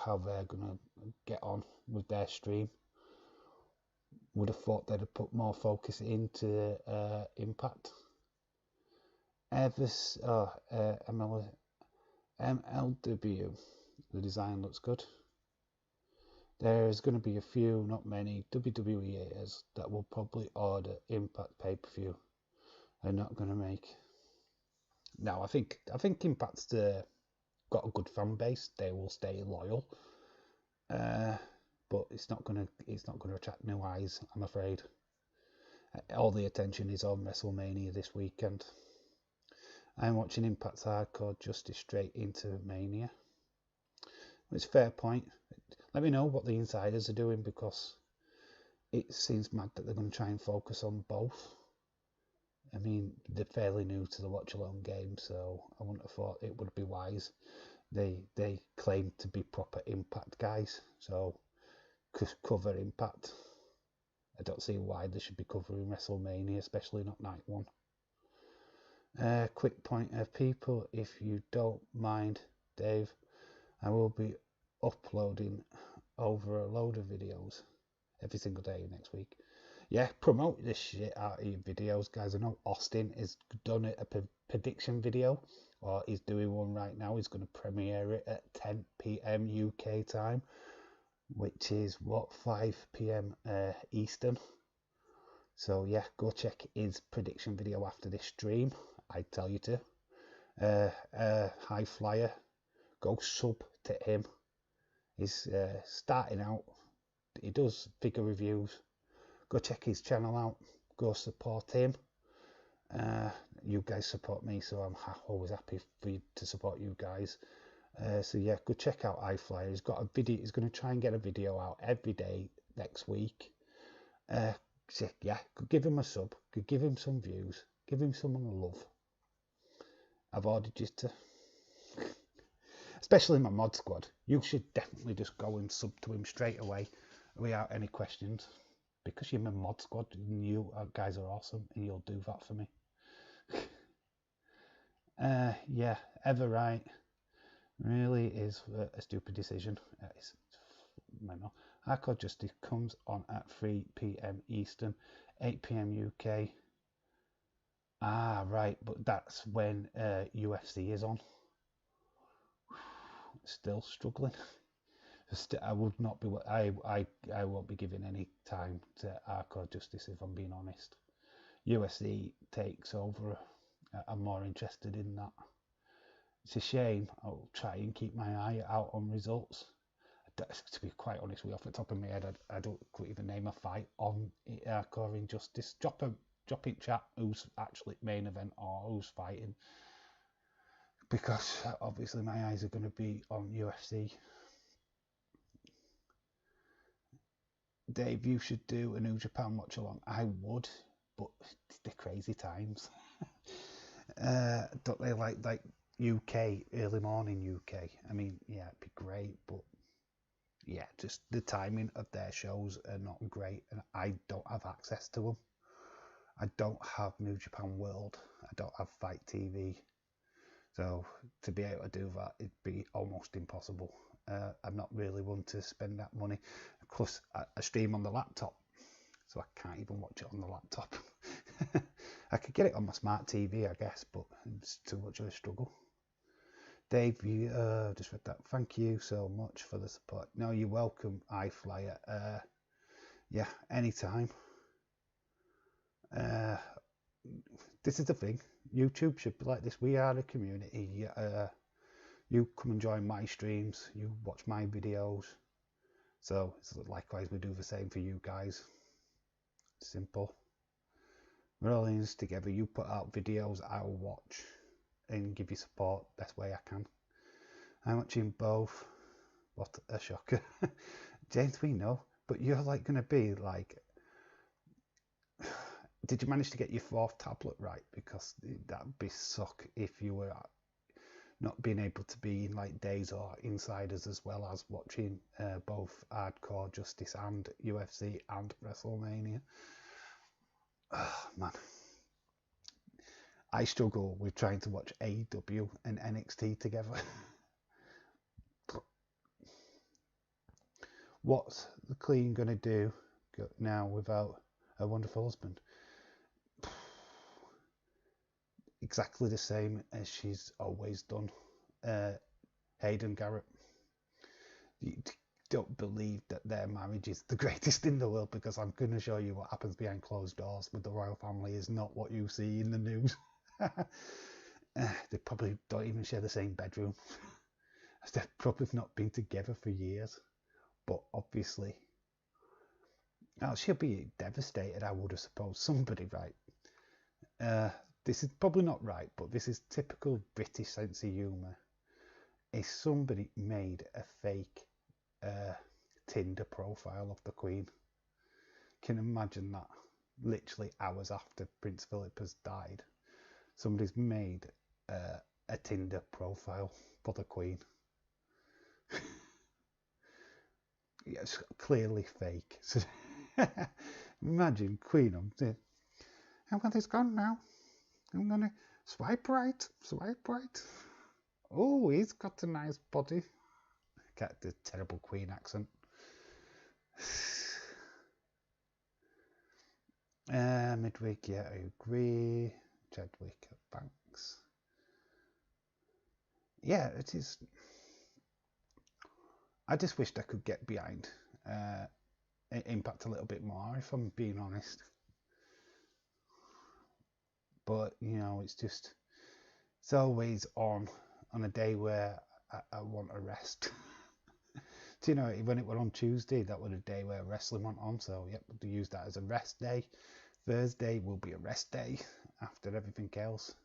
how they're gonna get on with their stream. Would have thought they'd have put more focus into Impact. MLW, the design looks good. There's going to be a few, not many, WWEers that will probably order Impact pay-per-view. They're not going to make. No, I think Impact's got a good fan base. They will stay loyal, but it's not going to attract new eyes, I'm afraid. All the attention is on WrestleMania this weekend. I'm watching Impact's Hardcore Justice straight into Mania. It's a fair point. Let me know what the insiders are doing, because it seems mad that they're going to try and focus on both. I mean, they're fairly new to the watch alone game, so I wouldn't have thought it would be wise. They claim to be proper Impact guys, so cover Impact. I don't see why they should be covering WrestleMania, especially not night one. Quick point of people, if you don't mind, Dave, I will be uploading over a load of videos every single day next week. Yeah, promote this shit out of your videos, guys. I know Austin has done a prediction video, or he's doing one right now. He's going to premiere it at 10 p.m. UK time, which is 5 p.m. Eastern. So yeah, go check his prediction video after this stream. I tell you to. High Flyer, go sub to him. He's starting out. He does figure reviews. Go check his channel out. Go support him. You guys support me, so I'm always happy for you to support you guys. So yeah, go check out iFlyer. He's got a video. He's going to try and get a video out every day next week. So yeah, could give him a sub, could give him some views, give him some love. I've ordered you to, especially my mod squad. You should definitely just go and sub to him straight away without any questions, because you're my mod squad and you guys are awesome, and you'll do that for me. Yeah, ever right. Really is a stupid decision. It's, I know. Hardcore Justice comes on at 3 p.m. Eastern, 8 p.m. UK. Ah, right, but that's when UFC is on. Still struggling. I would not be. I won't be giving any time to Hardcore Justice if I'm being honest. UFC takes over. I'm more interested in that. It's a shame. I'll try and keep my eye out on results. To be quite honest with you, off the top of my head, I don't even name a fight on Hardcore Injustice. Drop in chat who's actually main event or who's fighting, because obviously my eyes are going to be on UFC. Dave, you should do a New Japan watch along. I would, but the crazy times. Don't they like UK, early morning UK? I mean, yeah, it'd be great, but yeah, just the timing of their shows are not great, and I don't have access to them. I don't have New Japan World. I don't have Fight TV. So to be able to do that, it'd be almost impossible. I'm not really one to spend that money. Plus, I stream on the laptop, so I can't even watch it on the laptop. I could get it on my smart TV, I guess, but it's too much of a struggle. Dave, you just read that. Thank you so much for the support. No, you're welcome, iFlyer. Yeah, anytime. This is the thing. YouTube should be like this. We are a community. You come and join my streams. You watch my videos. So likewise, we do the same for you guys. Simple. We're all in this together. You put out videos, I'll watch and give you support best way I can. I'm watching both. What a shocker. James, we know, but you're like going to be like, did you manage to get your 4th tablet right? Because that'd be suck if you were not being able to be in like days or insiders as well as watching both Hardcore Justice and UFC and Wrestlemania. Oh, man. I struggle with trying to watch AEW and NXT together. What's the Queen going to do now without her wonderful husband? Exactly the same as she's always done. Hayden Garrett. You don't believe that their marriage is the greatest in the world, because I'm going to show you what happens behind closed doors with the royal family is not what you see in the news. They probably don't even share the same bedroom. They've probably not been together for years. But obviously, she'll be devastated, I would have supposed. Somebody, right? This is probably not right, but this is typical British sense of humour. If somebody made a fake Tinder profile of the Queen, can you imagine that? Literally hours after Prince Philip has died, somebody's made a Tinder profile for the Queen. Yeah, it's clearly fake. So, imagine Queen, I'm this gone now. I'm gonna swipe right. Oh, he's got a nice body. Get the terrible Queen accent. Midweek, yeah, I agree. Chadwick, Banks. Yeah, it is. I just wished I could get behind Impact a little bit more, if I'm being honest. But, it's always on a day where I want a rest. Do you know, when it were on Tuesday, that was a day where wrestling went on, so yep, we'll use that as a rest day. Thursday will be a rest day. after everything else.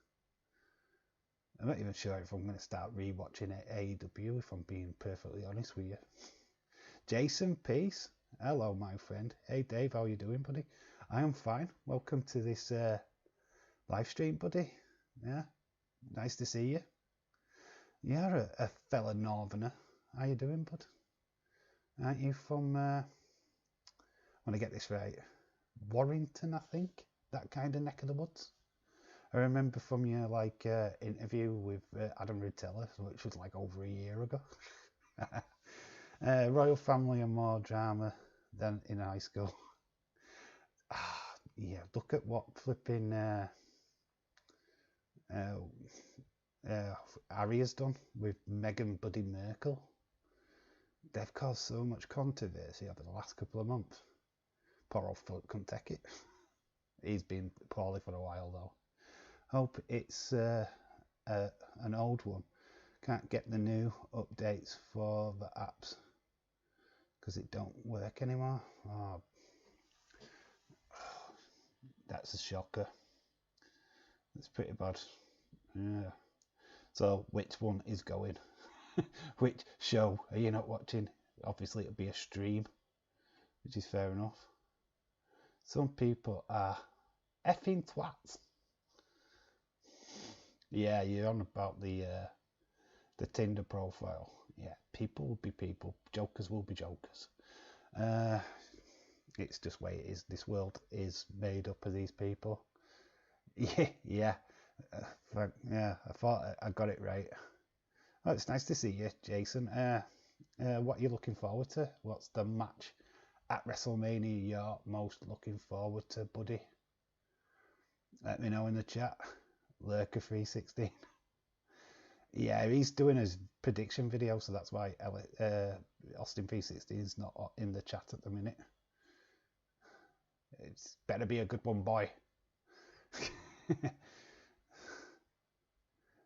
I'm not even sure if I'm going to start rewatching AEW, if I'm being perfectly honest with you. Jason, peace. Hello, my friend. Hey, Dave, how you doing, buddy? I am fine. Welcome to this live stream, buddy. Yeah, nice to see you. You're a fella northerner. How you doing, bud? Aren't you from, I want to get this right, Warrington, I think? That kind of neck of the woods? I remember from your interview with Adam Rutella, which was like over a year ago. Royal family and more drama than in high school. Yeah, look at what flipping Harry has done with Meghan Buddy Merkel. They've caused so much controversy over the last couple of months. Poor old Philip couldn't take it. He's been poorly for a while though. Hope it's an old one. Can't get the new updates for the apps because it don't work anymore. Oh, that's a shocker. It's pretty bad. Yeah. So which one is going? Which show are you not watching? Obviously it'll be a stream, which is fair enough. Some people are effing twats. Yeah, you're on about the Tinder profile. Yeah, people will be people. Jokers will be jokers. It's just the way it is. This world is made up of these people. Yeah. Yeah, I thought I got it right. Oh, it's nice to see you, Jason. What are you looking forward to? What's the match at WrestleMania you're most looking forward to, buddy? Let me know in the chat. Lurker316. Yeah, he's doing his prediction video, so that's why Austin 316 is not in the chat at the minute. It's better be a good one, boy.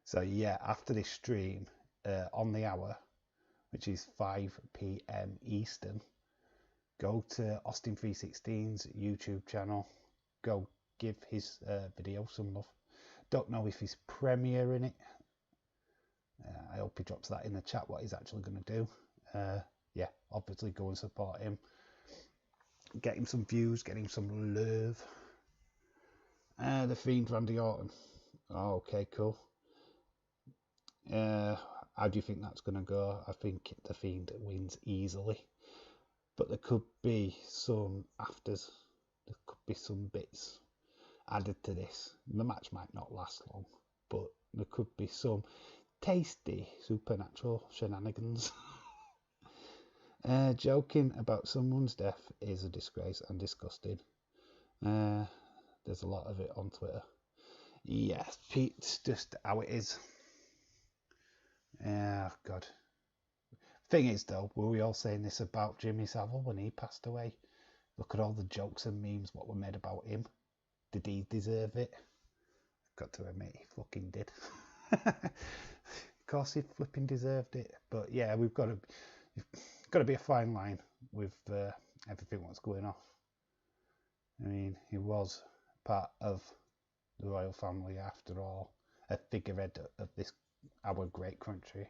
So yeah, after this stream, on the hour, which is 5 p.m. Eastern, go to Austin 316's YouTube channel. Go give his video some love. Don't know if he's premiering it. I hope he drops that in the chat, what he's actually going to do. Yeah, obviously go and support him. Get him some views, get him some love. The Fiend Randy Orton. Oh, okay, cool. How do you think that's going to go? I think the Fiend wins easily. But there could be some afters. There could be some bits added to this. The match might not last long, but there could be some tasty supernatural shenanigans. Joking about someone's death is a disgrace and disgusting. There's a lot of it on Twitter. Yes, Pete's just how it is. Oh, God. Thing is, though, were we all saying this about Jimmy Savile when he passed away? Look at all the jokes and memes what were made about him. Did he deserve it? Got to admit, he fucking did. Of course, he flipping deserved it. But yeah, we've got to be a fine line with everything what's going off. I mean, he was part of the royal family after all, a figurehead of this our great country.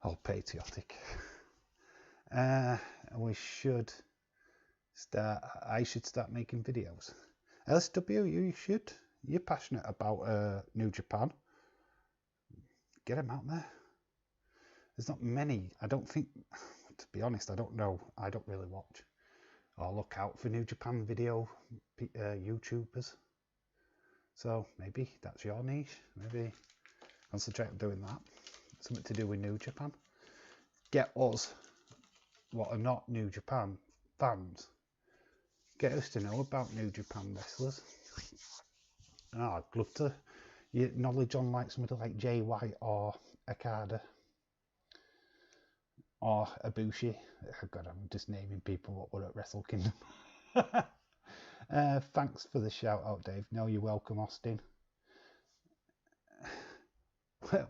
All patriotic. We should start. I should start making videos. LSW, you should. You're passionate about New Japan. Get them out there. There's not many. I don't think. To be honest, I don't know. I don't really watch or look out for New Japan video YouTubers. So maybe that's your niche. Maybe concentrate on doing that. Something to do with New Japan. Get us, what are not New Japan fans, get us to know about New Japan wrestlers. I'd love to get knowledge on like somebody like Jay White or Okada or Ibushi. God, I'm just naming people what were at Wrestle Kingdom. Thanks for the shout out, Dave. No, you're welcome, Austin.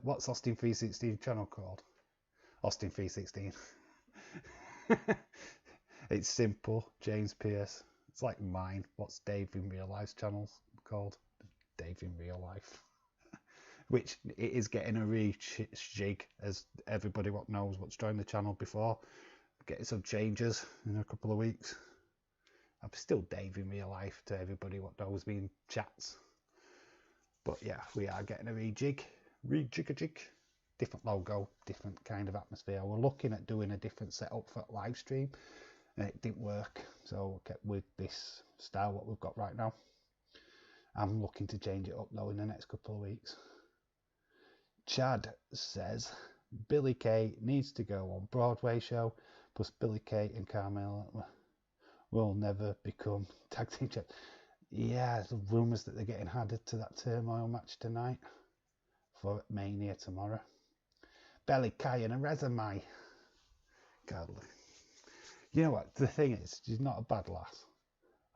What's Austin 316 channel called? Austin 316. It's simple. James Pierce. It's like mine. What's Dave in real life channels called? Dave in real life. Which it is getting a rejig, as everybody what knows what's joined the channel before. Getting some changes in a couple of weeks. I'm still Dave in real life to everybody what knows me in chats. But yeah, we are getting a rejig. Rejig-a-jig. Different logo, different kind of atmosphere. We're looking at doing a different setup for live stream, and it didn't work. So we kept with this style what we've got right now. I'm looking to change it up though in the next couple of weeks. Chad says Billy Kay needs to go on Broadway show, plus Billy Kay and Carmella will never become tag team champions. Yeah, the rumours that they're getting added to that turmoil match tonight for Mania tomorrow. Billy Kay and a resume. God, you know what? The thing is, she's not a bad lass.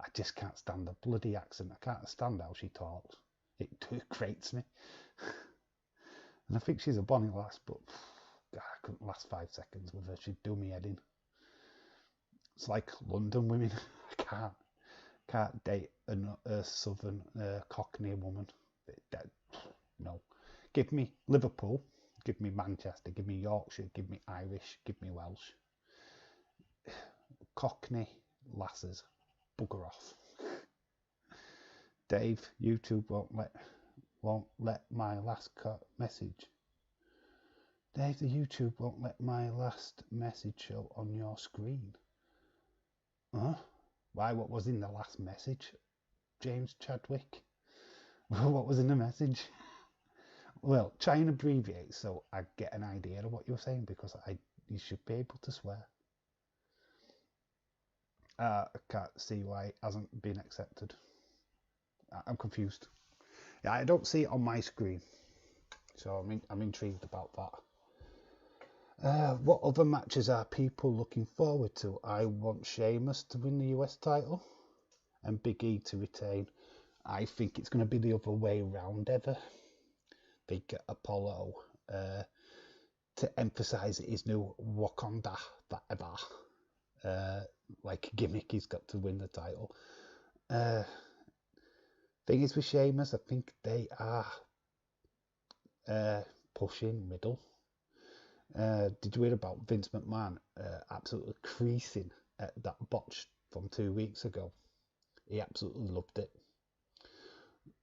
I just can't stand the bloody accent. I can't stand how she talks. It grates me. And I think she's a bonny lass, but God, I couldn't last 5 seconds with her. She'd do me head in. It's like London women. I can't date a southern Cockney woman. No. Give me Liverpool, give me Manchester, give me Yorkshire, give me Irish, give me Welsh. Cockney lasses, bugger off. Dave, YouTube won't let my last message. Dave, the YouTube won't let my last message show on your screen. Huh? Why? What was in the last message, James Chadwick? What was in the message? Well, try and abbreviate so I get an idea of what you're saying, because you should be able to swear. I can't see why it hasn't been accepted. I'm confused. Yeah, I don't see it on my screen, so I'm intrigued about that. What other matches are people looking forward to? I want Sheamus to win the US title and Big E to retain. I think it's going to be the other way round ever. They get Apollo to emphasise his new Wakanda forever. Like gimmick, he's got to win the title. Thing is with Sheamus, I think they are pushing Riddle. Did you hear about Vince McMahon absolutely creasing at that botch from 2 weeks ago? He absolutely loved it.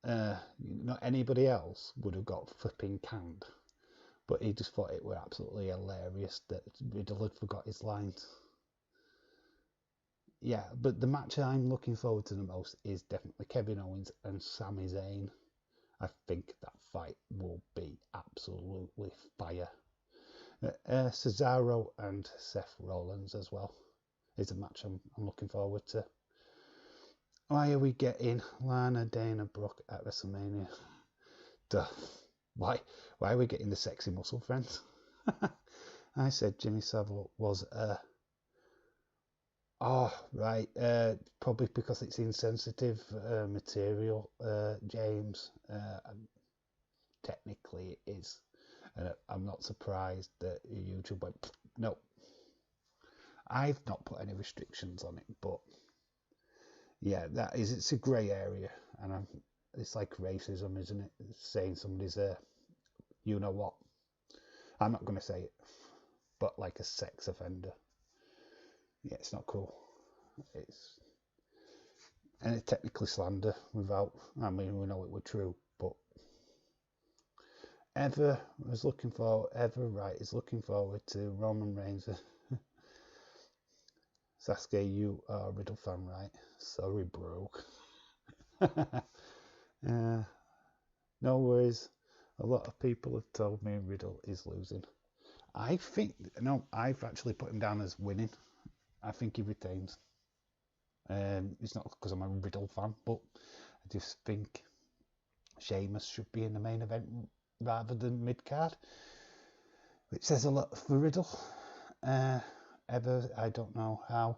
Not anybody else would have got flipping canned, but he just thought it were absolutely hilarious that Riddle had forgot his lines. Yeah, but the match I'm looking forward to the most is definitely Kevin Owens and Sami Zayn. I think that fight will be absolutely fire. Cesaro and Seth Rollins as well is a match I'm looking forward to. Why are we getting Lana, Dana, Brooke at WrestleMania? Duh. Why are we getting the sexy muscle friends? I said Jimmy Savile was probably because it's insensitive material, James. Technically it is. I'm not surprised that YouTube went, no. I've not put any restrictions on it, but yeah, it's a grey area, and it's like racism, isn't it? It's saying somebody's you know what? I'm not going to say it, but like a sex offender. Yeah, it's not cool. And it's technically slander without, I mean, we know it were true, but Ever is looking forward to Roman Reigns. Sasuke, you are a Riddle fan, right? Sorry, bro. No worries. A lot of people have told me Riddle is losing. I've actually put him down as winning. I think he retains. It's not because I'm a Riddle fan, but I just think Sheamus should be in the main event rather than mid-card, which says a lot for Riddle. I don't know how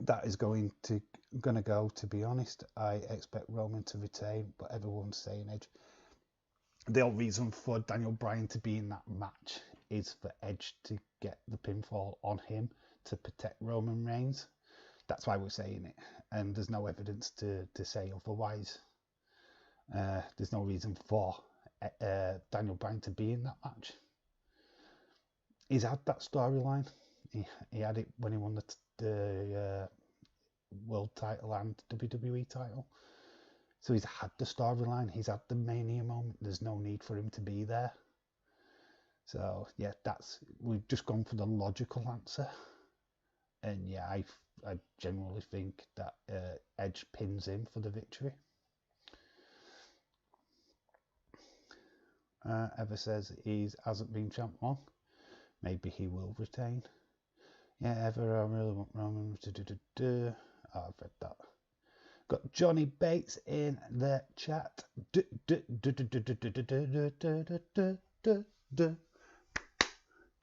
that is going to go, to be honest. I expect Roman to retain, but everyone's saying Edge. The whole reason for Daniel Bryan to be in that match is for Edge to get the pinfall on him to protect Roman Reigns. That's why we're saying it, and there's no evidence to say otherwise. There's no reason for Daniel Bryan to be in that match. He's had that storyline. He had it when he won the world title and WWE title. So he's had the storyline. He's had the Mania moment. There's no need for him to be there. So yeah, we've just gone for the logical answer. And yeah, I generally think that Edge pins him for the victory. Ever says he hasn't been champ long. Maybe he will retain. Yeah, Ever, I really want Roman to do. Oh, I've read that. Got Johnny Bates in the chat.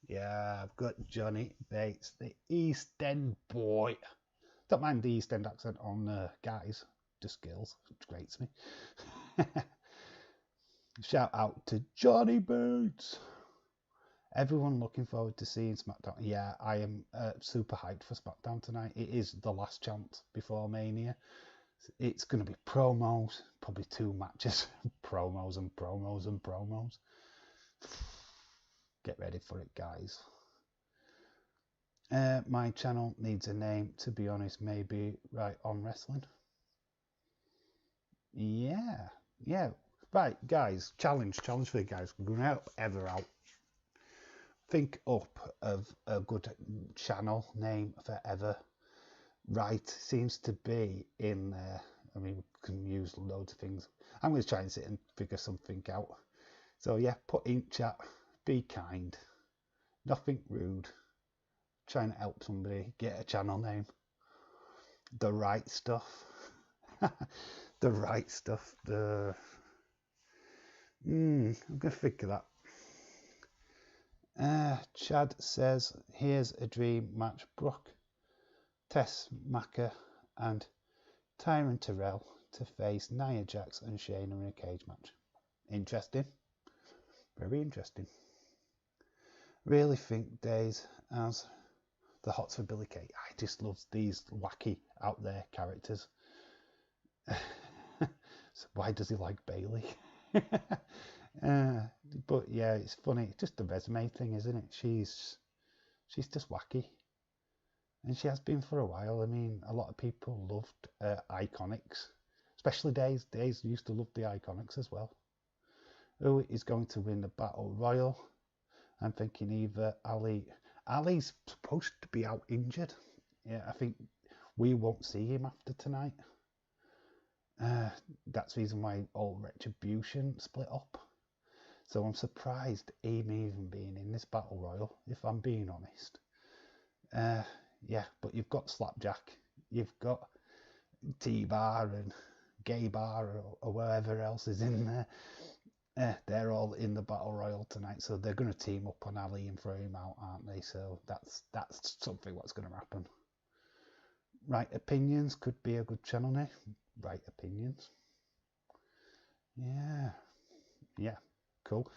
Yeah, I've got Johnny Bates, the East End boy. Don't mind the East End accent on guys, just girls, which grates me. Shout out to Johnny Bates. Everyone looking forward to seeing SmackDown. Yeah, I am super hyped for SmackDown tonight. It is the last chance before Mania. It's going to be promos, probably 2 matches. Promos and promos and promos. Get ready for it, guys. My channel needs a name, to be honest, maybe Right On Wrestling. Yeah. Right, guys, challenge for you guys. We're going to help Ever out. Think up of a good channel name for Ever. Right seems to be in there. I mean, we can use loads of things. I'm going to try and sit and figure something out. So yeah, put in chat, be kind, nothing rude, trying to help somebody get a channel name. The Right Stuff. The Right Stuff. I'm going to figure that. Chad says, here's a dream match. Brooke, Tess Macker and Tyron Terrell to face Nia Jax and Shayna in a cage match. Interesting. Very interesting. Really think Days as the hots for Billy Kay. I just love these wacky out there characters. So why does he like Bailey? But yeah, it's funny. It's just a resume thing, isn't it? She's just wacky. And she has been for a while. I mean, a lot of people loved Iconics, especially Days. Days used to love the Iconics as well. Who is going to win the Battle Royal? I'm thinking either Ali. Ali's supposed to be out injured. Yeah, I think we won't see him after tonight. That's the reason why all Retribution split up. So I'm surprised him even being in this Battle Royal, if I'm being honest. Yeah, but you've got Slapjack, you've got T-Bar and Gay Bar or wherever else is in there. They're all in the Battle Royal tonight, so they're going to team up on Ali and throw him out, aren't they? So that's something what's going to happen. Right Opinions could be a good channel name. Right Opinions. Yeah, cool.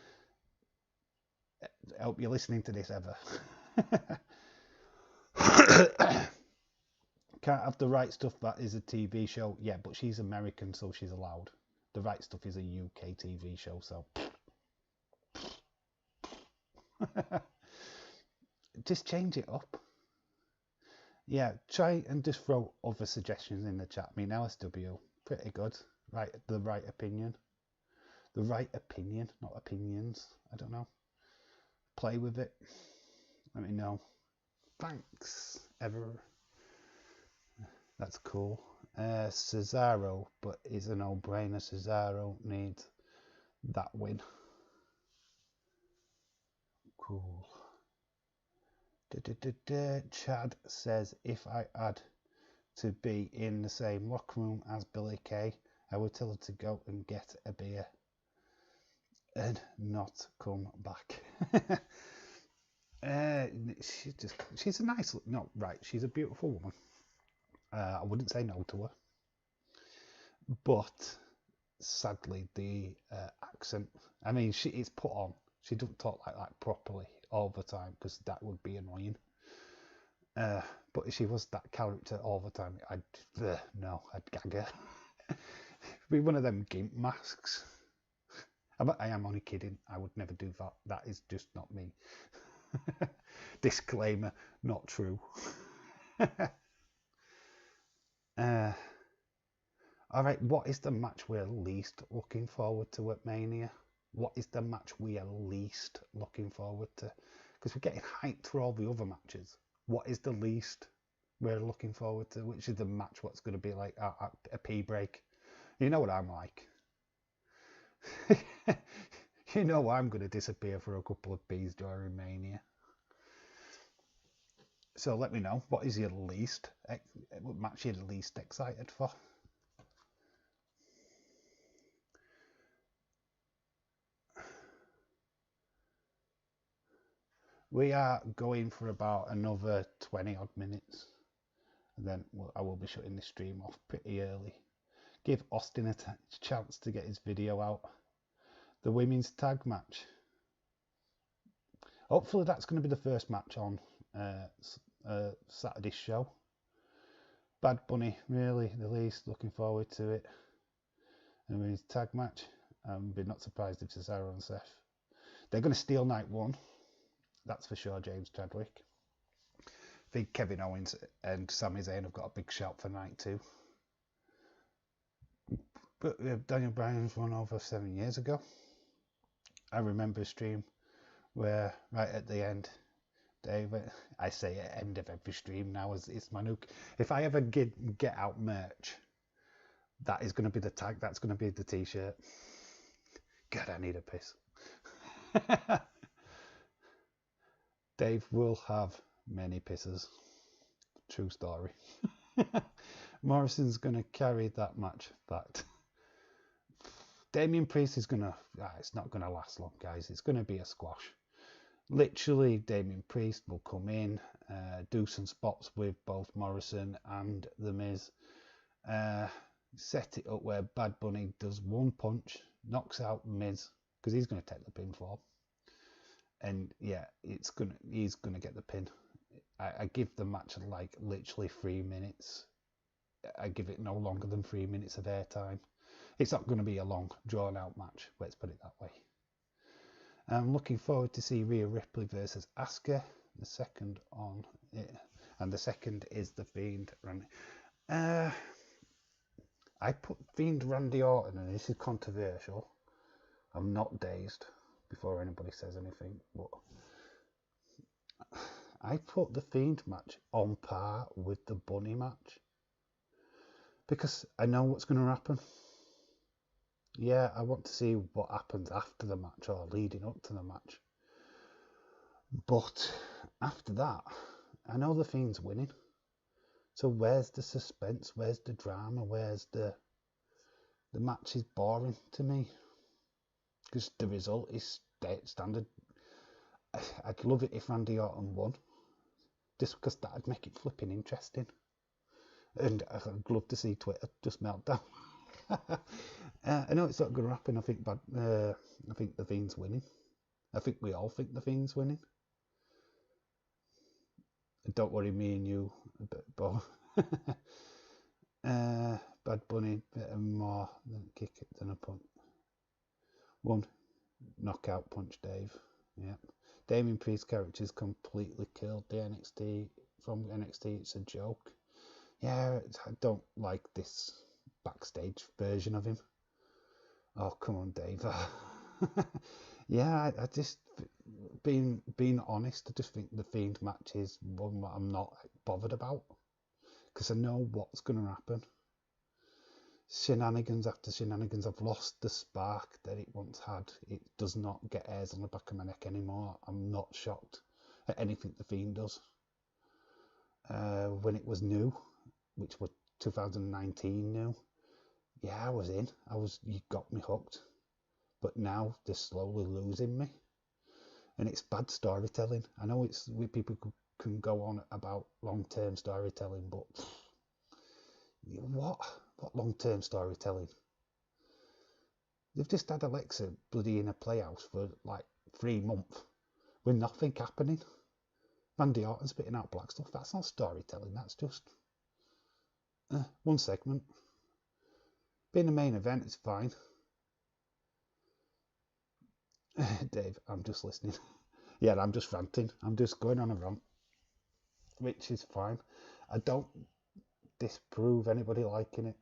I hope you're listening to this, Ever. Can't have The Right Stuff, that is a TV show. Yeah, but she's American, so she's allowed. The Right Stuff is a UK TV show, so just change it up. Yeah, try and just throw other suggestions in the chat. I mean, LSW, pretty good. Right, The Right Opinion. The Right Opinion, not opinions. I don't know. Play with it. Let me know. Thanks, Ever. That's cool. Cesaro, but is a no-brainer. Cesaro needs that win. Cool. Chad says, if I had to be in the same locker room as Billy Kay, I would tell her to go and get a beer and not come back. She's a nice, no, right, she's a beautiful woman. I wouldn't say no to her, but sadly the accent, I mean, it's put on. She doesn't talk like that properly all the time, because that would be annoying. But if she was that character all the time, I'd gag her. Be one of them gimp masks. I am only kidding. I would never do that. That is just not me. Disclaimer, not true. All right, what is the match we're least looking forward to at Mania? What is the match we are least looking forward to? Because we're getting hyped for all the other matches. What is the least we're looking forward to? Which is the match what's going to be like a pee break? You know what I'm like. You know I'm going to disappear for a couple of peas during Mania. So let me know, what is your least, what match you're least excited for? We are going for about another 20 odd minutes, and then I will be shutting the stream off pretty early. Give Austin a chance to get his video out. The women's tag match. Hopefully that's going to be the first match on Saturday's show. Bad Bunny, really the least looking forward to it. And women's tag match. I'd be not surprised if Cesaro and Seth. They're going to steal night one. That's for sure, James Chadwick. I think Kevin Owens and Sami Zayn have got a big shout for night two. But Daniel Bryan's won over 7 years ago. I remember a stream where right at the end, Dave, I say at the end of every stream now, it's my nuke. If I ever get out merch, that is going to be the tag, that's going to be the t-shirt. God, I need a piss. Dave will have many pisses. True story. Morrison's going to carry that match. Fact. Damian Priest is going to... it's not going to last long, guys. It's going to be a squash. Literally, Damian Priest will come in, do some spots with both Morrison and The Miz. Set it up where Bad Bunny does one punch, knocks out Miz, because he's going to take the pinfall. And yeah, he's gonna get the pin. I give the match like literally 3 minutes. I give it no longer than 3 minutes of airtime. It's not going to be a long, drawn-out match. Let's put it that way. I'm looking forward to see Rhea Ripley versus Asuka. The second on it, and the second is the Fiend Randy. I put Fiend Randy Orton, and this is controversial. I'm not dazed. Before anybody says anything, but I put the Fiend match on par with the Bunny match because I know what's going to happen. Yeah, I want to see what happens after the match or leading up to the match. But after that, I know the Fiend's winning. So where's the suspense? Where's the drama? Where's the match is boring to me. Because the result is standard. I'd love it if Randy Orton won. Just because that'd make it flipping interesting. And I'd love to see Twitter just melt down. I know it's not going to happen. I think the Fiend's winning. I think we all think the Fiend's winning. Don't worry, me and you a bit both. Bad Bunny, bit more than a kick it than a punch. One knockout punch, Dave. Yeah. Damien Priest's character is completely killed the NXT from NXT. It's a joke. Yeah, I don't like this backstage version of him. Oh, come on, Dave. Yeah, I just being honest, I just think the Fiend match is one that I'm not bothered about because I know what's going to happen. Shenanigans after shenanigans. I've lost the spark that it once had. It does not get hairs on the back of my neck anymore. I'm not shocked at anything the Fiend does. When it was new, which was 2019 new, yeah, I was in. You got me hooked. But now they're slowly losing me. And it's bad storytelling. I know people can go on about long-term storytelling, but what long-term storytelling? They've just had Alexa bloody in a playhouse for like 3 months with nothing happening. Randy Orton spitting out black stuff. That's not storytelling. That's just one segment. Being a main event is fine. Dave, I'm just listening. Yeah, I'm just ranting. I'm just going on a rant, which is fine. I don't disprove anybody liking it.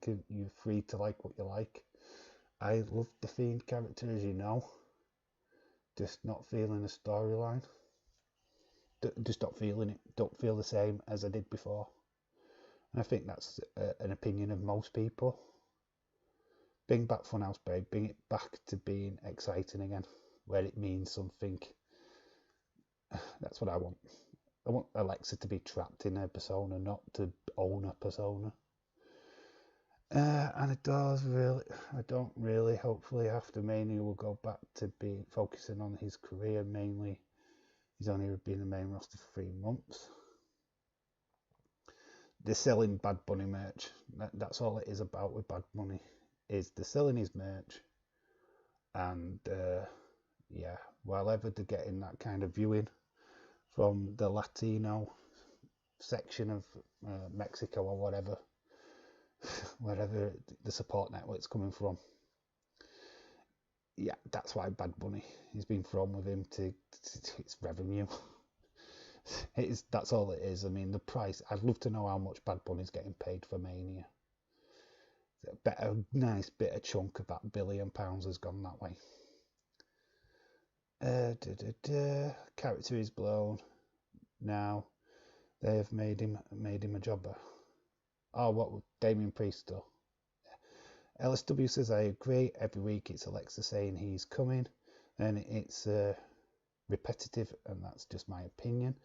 You're free to like what you like. I love the Fiend character, as you know. Just not feeling the storyline. Just not feeling it. Don't feel the same as I did before. And I think that's an opinion of most people. Bring back Funhouse Babe. Bring it back to being exciting again, where it means something. That's what I want. I want Alexa to be trapped in her persona, not to own a persona. And it does really. I don't really. Hopefully, after Mania, we'll go back to be focusing on his career mainly. He's only been in the main roster for 3 months. They're selling Bad Bunny merch. That's all it is about with Bad Bunny. Is they're selling his merch, and yeah, while ever they're getting that kind of viewing from the Latino section of Mexico or whatever, wherever the support network's coming from. Yeah, that's why Bad Bunny has been thrown with him to its revenue. That's all it is. I mean, the price. I'd love to know how much Bad Bunny's getting paid for Mania. A nice bit of chunk of that £1 billion has gone that way. Character is blown. Now they have made him a jobber. Oh, what Damien Priest though? LSW says I agree. Every week it's Alexa saying he's coming, and it's repetitive, and that's just my opinion.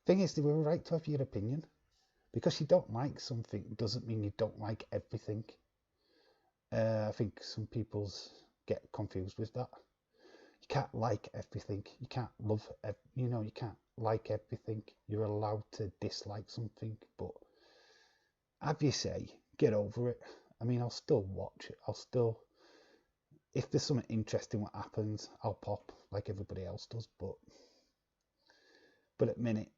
Thing is, they were right to have your opinion. Because you don't like something doesn't mean you don't like everything. I think some people get confused with that. You can't like everything. You can't love, you can't like everything. You're allowed to dislike something, but have you say, get over it. I mean, I'll still watch it. If there's something interesting what happens, I'll pop like everybody else does, but at the minute,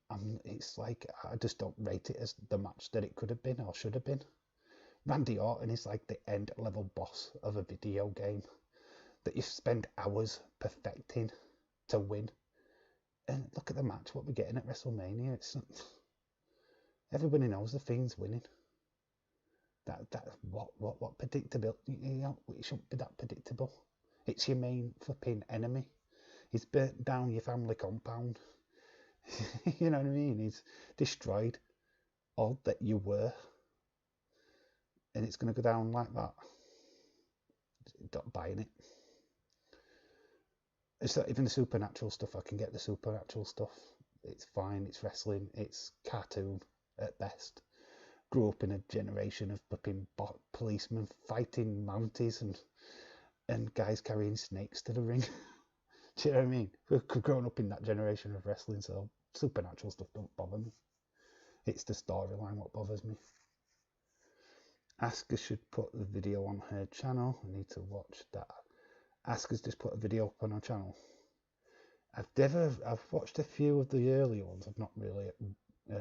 it's like, I just don't rate it as the match that it could have been or should have been. Randy Orton is like the end level boss of a video game that you spend hours perfecting to win. And look at the match, what we're getting at WrestleMania. Everybody knows the Fiend's winning. What predictable? It shouldn't be that predictable. It's your main flipping enemy. He's burnt down your family compound. You know what I mean? He's destroyed all that you were, and it's going to go down like that. Not buying it. It's not even the supernatural stuff. I can get the supernatural stuff. It's fine. It's wrestling. It's cartoon at best. Grew up in a generation of flipping policemen fighting Mounties and guys carrying snakes to the ring. Do you know what I mean? We've grown up in that generation of wrestling, so supernatural stuff don't bother me. It's the storyline what bothers me. Asuka should put the video on her channel. I need to watch that. Asuka's just put a video up on her channel. I've watched a few of the earlier ones. I've not really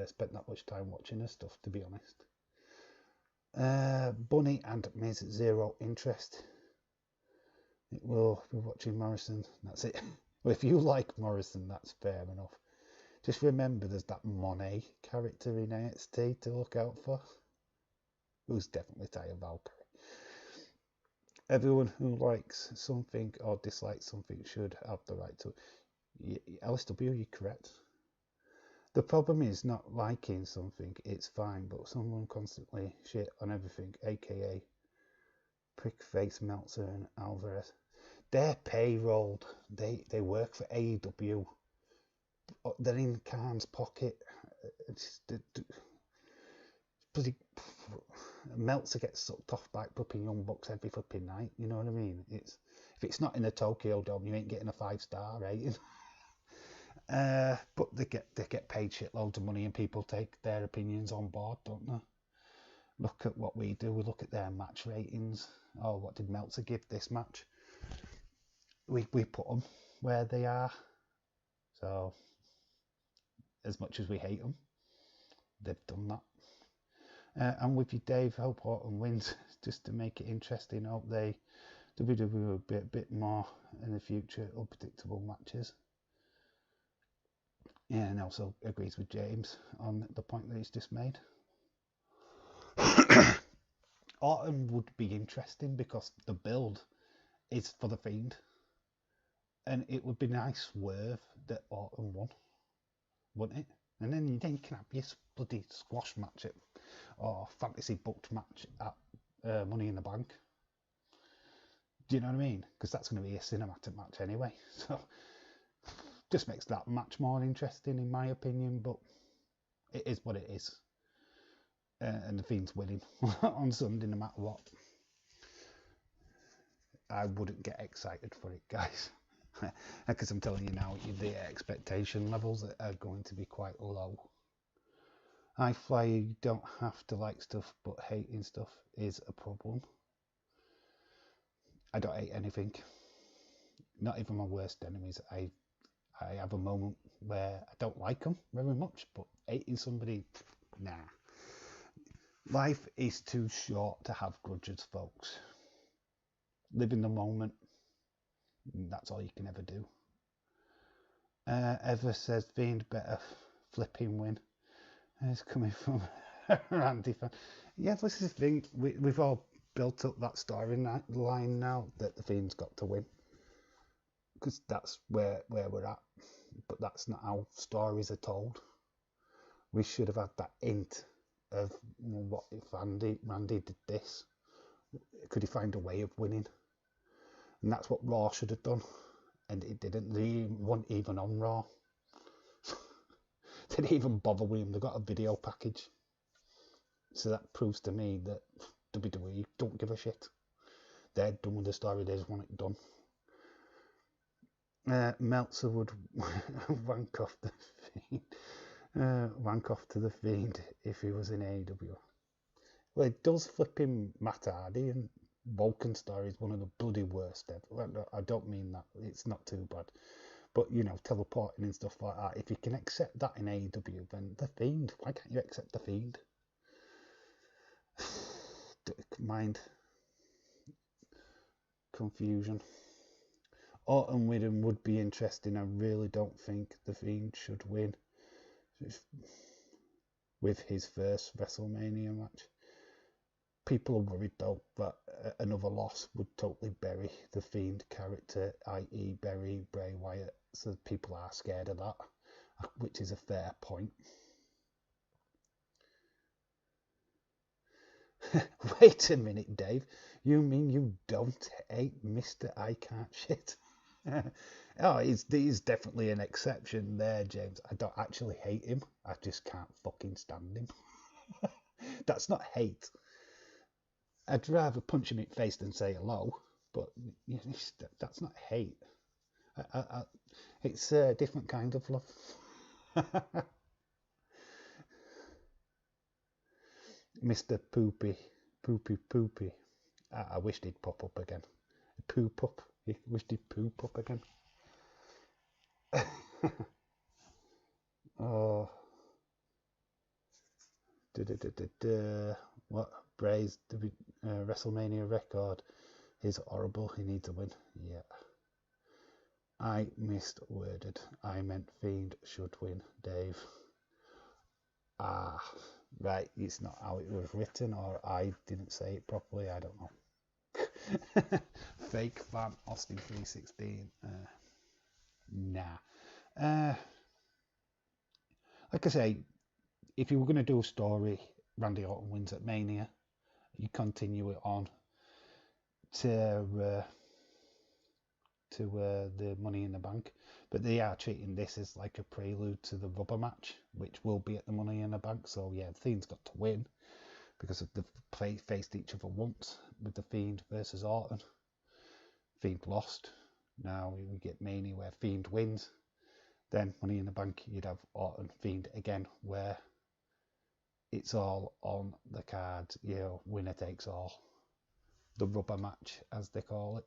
spent that much time watching her stuff, to be honest. Bunny and Miz, zero interest. It will be watching Morrison. That's it. Well, if you like Morrison, that's fair enough. Just remember there's that Monet character in NXT to look out for. Who's definitely Taya Valkyrie. Everyone who likes something or dislikes something should have the right to. LSW, you're correct. The problem is not liking something, it's fine, but someone constantly shit on everything, aka Prickface, Meltzer and Alvarez. They're payrolled. They work for AEW. They're in Khan's pocket. Bloody Meltzer gets sucked off by flipping Young Bucks every flipping night. You know what I mean? If it's not in the Tokyo Dome, you ain't getting a 5-star rating. But they get paid shitloads of money, and people take their opinions on board, don't they? Look at what we do. We look at their match ratings. Oh, what did Meltzer give this match? We put them where they are. So, as much as we hate them, they've done that. And with you, Dave, hope Orton wins just to make it interesting. Hope they WWE will be a bit more in the future, unpredictable matches. Yeah, and also agrees with James on the point that he's just made. Orton would be interesting because the build is for the Fiend, and it would be nice swerve that Orton won, wouldn't it? And then you can have your bloody squash match or fantasy booked match at Money in the Bank. Do you know what I mean? Because that's going to be a cinematic match anyway. So just makes that match more interesting, in my opinion. But it is what it is. And the Fiend's winning on Sunday, no matter what. I wouldn't get excited for it, guys. Because I'm telling you now, the expectation levels are going to be quite low. I fly, you don't have to like stuff, but hating stuff is a problem. I don't hate anything. Not even my worst enemies. I have a moment where I don't like them very much, but hating somebody, nah. Life is too short to have grudges, folks. Live in the moment. That's all you can ever do. Ever says Fiend better flipping win. It's coming from Randy fan. Yeah, this is the thing. We've all built up that storyline now that the Fiend's got to win. Because that's where we're at. But that's not how stories are told. We should have had that hint of what if Randy did this? Could he find a way of winning? And that's what Raw should have done. And it didn't. They weren't even on Raw. They didn't even bother with him. They got a video package. So that proves to me that WWE don't give a shit. They're done with the story. They just want it done. Meltzer would wank off the Fiend. Wank off to the Fiend if he was in AEW. Well, it does flip him Matt Hardy, and Vulcan story is one of the bloody worst ever. I don't mean that. It's not too bad. But, teleporting and stuff like that. If you can accept that in AEW, then the Fiend. Why can't you accept the Fiend? Mind confusion. Orton winning would be interesting. I really don't think the Fiend should win with his first WrestleMania match. People are worried though that another loss would totally bury the Fiend character, i.e. bury Bray Wyatt. So people are scared of that, which is a fair point. Wait a minute, Dave. You mean you don't hate Mr. I Can't Shit? Oh, he's definitely an exception there, James. I don't actually hate him. I just can't fucking stand him. That's not hate. I'd rather punch him in the face than say hello, but that's not hate. It's a different kind of love. Mr. Poopy. I wished he'd pop up again. Poop up. He wished he'd poop up again. Oh. What? Bray's WrestleMania record is horrible. He needs a win. Yeah. I misworded. I meant Fiend should win, Dave. Right. It's not how it was written, or I didn't say it properly. I don't know. Fake fan Austin 316. Nah. Like I say, if you were going to do a story, Randy Orton wins at Mania, you continue it on to the Money in the Bank. But they are treating this as like a prelude to the rubber match, which will be at the Money in the Bank. So yeah, the Fiend's got to win because they've faced each other once with the Fiend versus Orton. Fiend lost. Now we get Mania where Fiend wins. Then Money in the Bank, you'd have Orton Fiend again, where it's all on the cards, winner takes all. The rubber match, as they call it.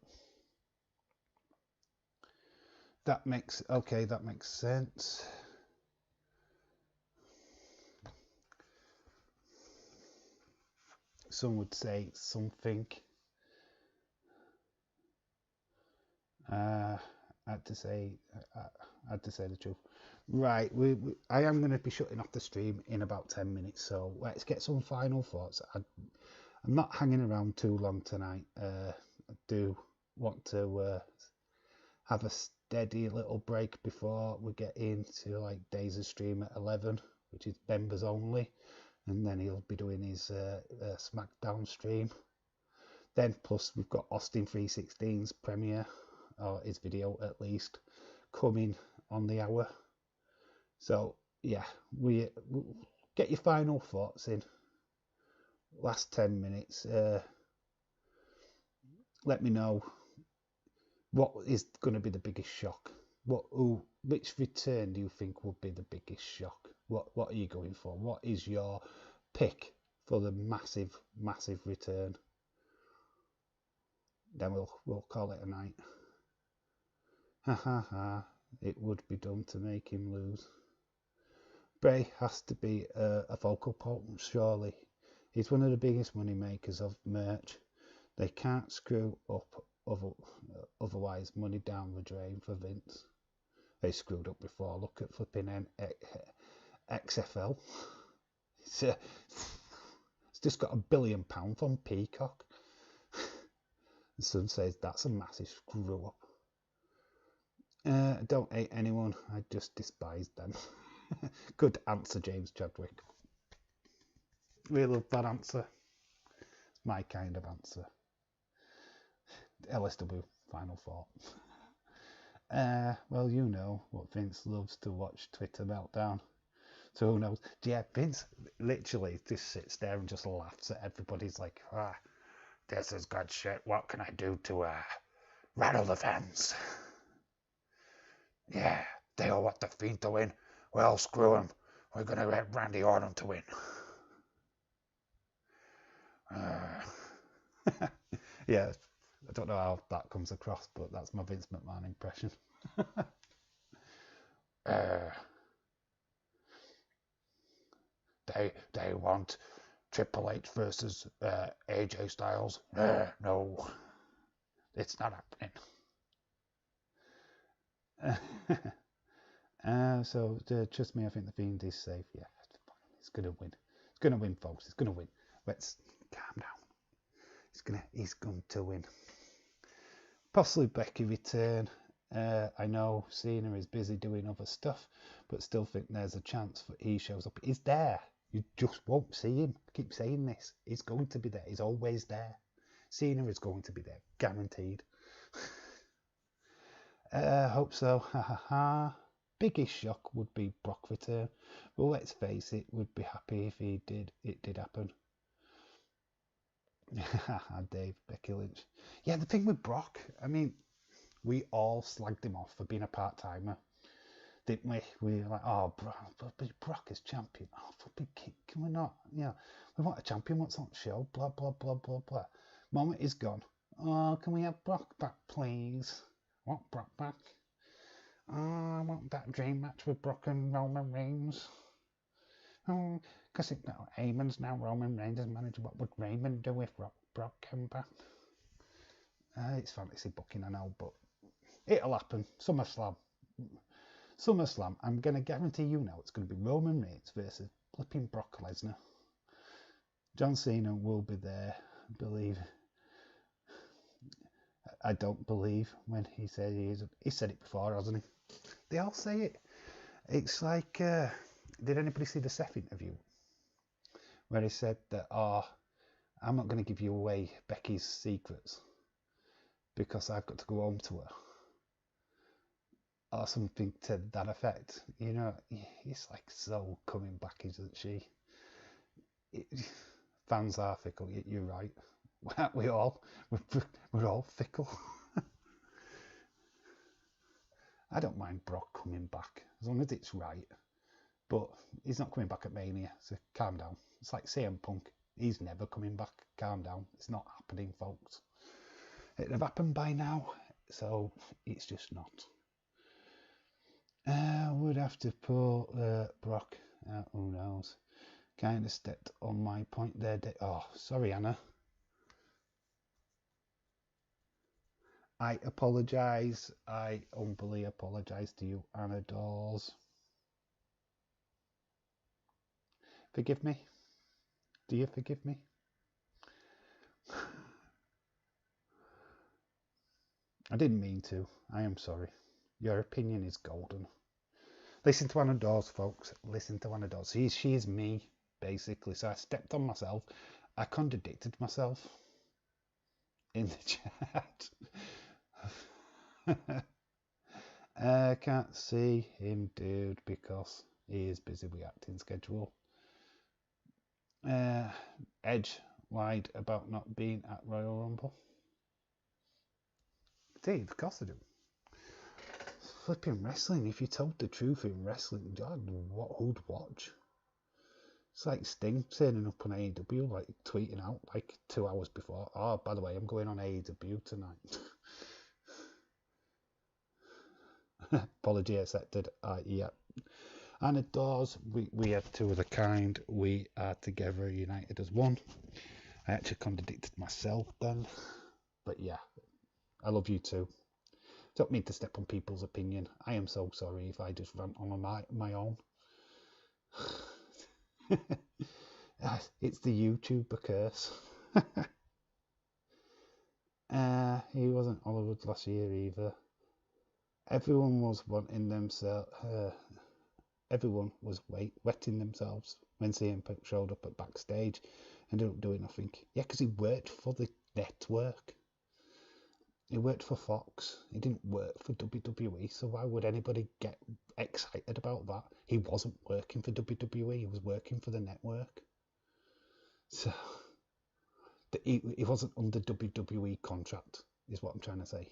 That makes sense. some would say something. I had to say the truth. Right, I am going to be shutting off the stream in about 10 minutes, so let's get some final thoughts. I'm not hanging around too long tonight. I do want to have a steady little break before we get into like Days of Stream at 11, which is members only, and then he'll be doing his SmackDown stream. Then plus we've got Austin 316's premiere, or his video at least, coming on the hour. So yeah, we get your final thoughts in. Last 10 minutes. Let me know what is going to be the biggest shock. Which return do you think would be the biggest shock? What are you going for? What is your pick for the massive return? Then we'll call it a night. Ha ha ha! It would be dumb to make him lose. Bray has to be a focal point, surely. He's one of the biggest money makers of merch. They can't screw up, otherwise money down the drain for Vince. They screwed up before. Look at flipping XFL. It's just got £1 billion from Peacock. And some says that's a massive screw up. I don't hate anyone, I just despise them. Good answer, James Chadwick. We love that answer. It's my kind of answer. LSW, final thought. Well, you know what Vince loves to watch Twitter meltdown. So who knows? Yeah, Vince literally just sits there and just laughs at everybody's like, this is good shit. What can I do to rattle the fans? Yeah, they all want the Fiend to win. Well, screw him. We're going to get Randy Orton to win. Yeah, I don't know how that comes across, but that's my Vince McMahon impression. They want Triple H versus AJ Styles. No, it's not happening. So trust me, I think the Fiend is safe. Yeah, it's gonna win. It's gonna win, folks. It's gonna win. Let's calm down. He's going to win. Possibly Becky return. I know Cena is busy doing other stuff, but still think there's a chance that he shows up. He's there. You just won't see him. I keep saying this. He's going to be there. He's always there. Cena is going to be there. Guaranteed. Hope so. Ha ha ha. Biggest shock would be Brock return. Well, let's face it, would be happy if it did happen. Dave, Becky Lynch. Yeah, the thing with Brock, I mean, we all slagged him off for being a part-timer, didn't we? We were like, oh, Brock is champion. Oh, can we not? Yeah, we want a champion. What's on the show? Blah, blah, blah, blah, blah. Moment is gone. Oh, can we have Brock back, please? I want Brock back. Oh, I want that dream match with Brock and Roman Reigns. Oh, because Heyman's now Roman Reigns' manager. What would Raymond do if Brock came back? It's fantasy booking, I know, but it'll happen. SummerSlam. I'm going to guarantee you now it's going to be Roman Reigns versus flipping Brock Lesnar. John Cena will be there, I believe. I don't believe when he said he is. He said it before, hasn't he? They all say it. It's like, did anybody see the Seth interview? Where he said that, I'm not going to give you away Becky's secrets because I've got to go home to her. Or something to that effect. You know, it's like so coming back, isn't she? Fans are fickle, you're right. We're all fickle. I don't mind Brock coming back as long as it's right. But he's not coming back at Mania, so calm down. It's like CM Punk. He's never coming back. Calm down. It's not happening, folks. It'd have happened by now, so it's just not. Would have to pull Brock. Who knows? kind of stepped on my point there. Oh, sorry, Anna. I apologise. I humbly apologise to you, Anna Dawes. Forgive me? Do you forgive me? I didn't mean to. I am sorry. Your opinion is golden. Listen to Anna Dawes, folks. Listen to Anna Dawes. She is me, basically. So I stepped on myself. I contradicted myself in the chat. I can't see him, dude, because he is busy with acting schedule. Edge lied about not being at Royal Rumble. Dave, of course I do. Flipping wrestling. If you told the truth in wrestling, God, who'd watch? It's like Sting turning up on AEW, like tweeting out like 2 hours before. Oh, by the way, I'm going on AEW tonight. Apology accepted. Yeah. Anna Dawes, we are two of the kind. We are together, united as one. I actually contradicted myself then. But yeah, I love you too. Don't mean to step on people's opinion. I am so sorry if I just rant on my own. It's the YouTuber curse. He wasn't Hollywood last year either. Everyone was wanting themselves. Everyone was wetting themselves when CM Punk showed up at backstage and ended up doing nothing. Yeah, because he worked for the network. He worked for Fox. He didn't work for WWE, so why would anybody get excited about that? He wasn't working for WWE. He was working for the network. So he wasn't under WWE contract, is what I'm trying to say.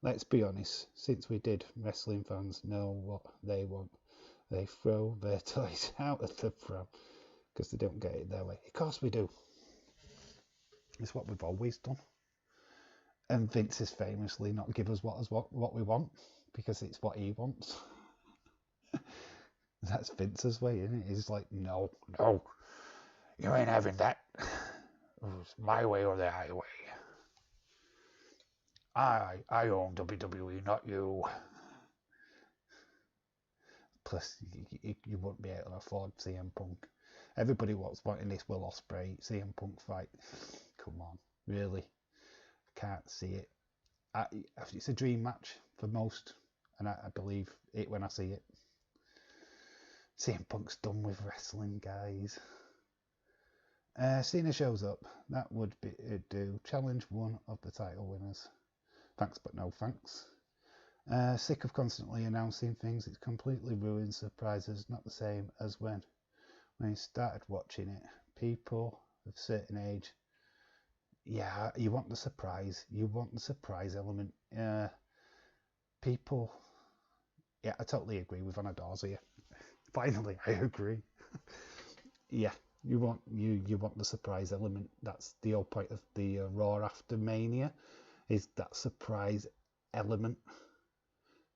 Let's be honest. Since we did, wrestling fans know what they want. They throw their toys out of the pram because they don't get it their way. Of course we do. It's what we've always done. And Vince is famously not give us what we want because it's what he wants. That's Vince's way, isn't it? He's like, no, you ain't having that. It's my way or the highway. I own WWE, not you. Plus, you wouldn't be able to afford CM Punk. Everybody was wanting this Will Ospreay CM Punk fight. Come on, really? Can't see it. It's a dream match for most, and I believe it when I see it. CM Punk's done with wrestling, guys. Cena shows up. That would be do. Challenge one of the title winners. Thanks, but no thanks. Sick of constantly announcing things. It's completely ruined surprises. Not the same as when you started watching it. People of a certain age. Yeah, you want the surprise. You want the surprise element. People. Yeah, I totally agree with Anna Dawes here. Finally, I agree. Yeah, you want the surprise element. That's the whole point of the Raw after Mania, is that surprise element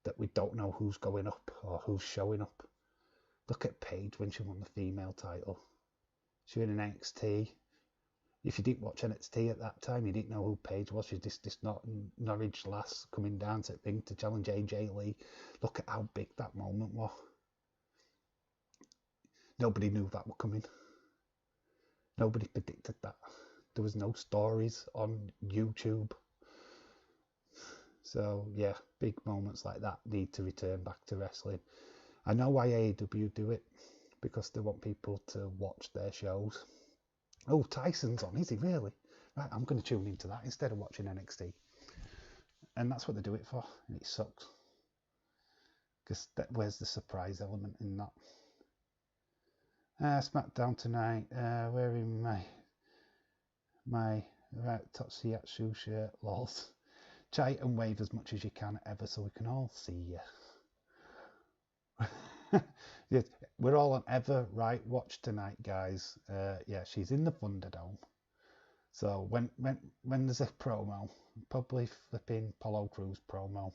that we don't know who's going up or who's showing up. Look at Paige when she won the female title. She was in NXT. If you didn't watch NXT at that time, you didn't know who Paige was. She's this Norwich lass coming down to ring to challenge AJ Lee. Look at how big that moment was. Nobody knew that was coming. Nobody predicted that. There was no stories on YouTube. So yeah, big moments like that need to return back to wrestling. I know why AEW do it, because they want people to watch their shows. Oh, Tyson's on, is he really? Right, I'm going to tune into that instead of watching NXT. And that's what they do it for, and it sucks. Because where's the surprise element in that? SmackDown tonight, wearing my Totsiatsu shirt, lols. Chat and wave as much as you can ever so we can all see you. Yeah, we're all on Ever Right Watch tonight, guys. Yeah, she's in the Thunderdome. So when there's a promo, probably flipping Apollo Crews promo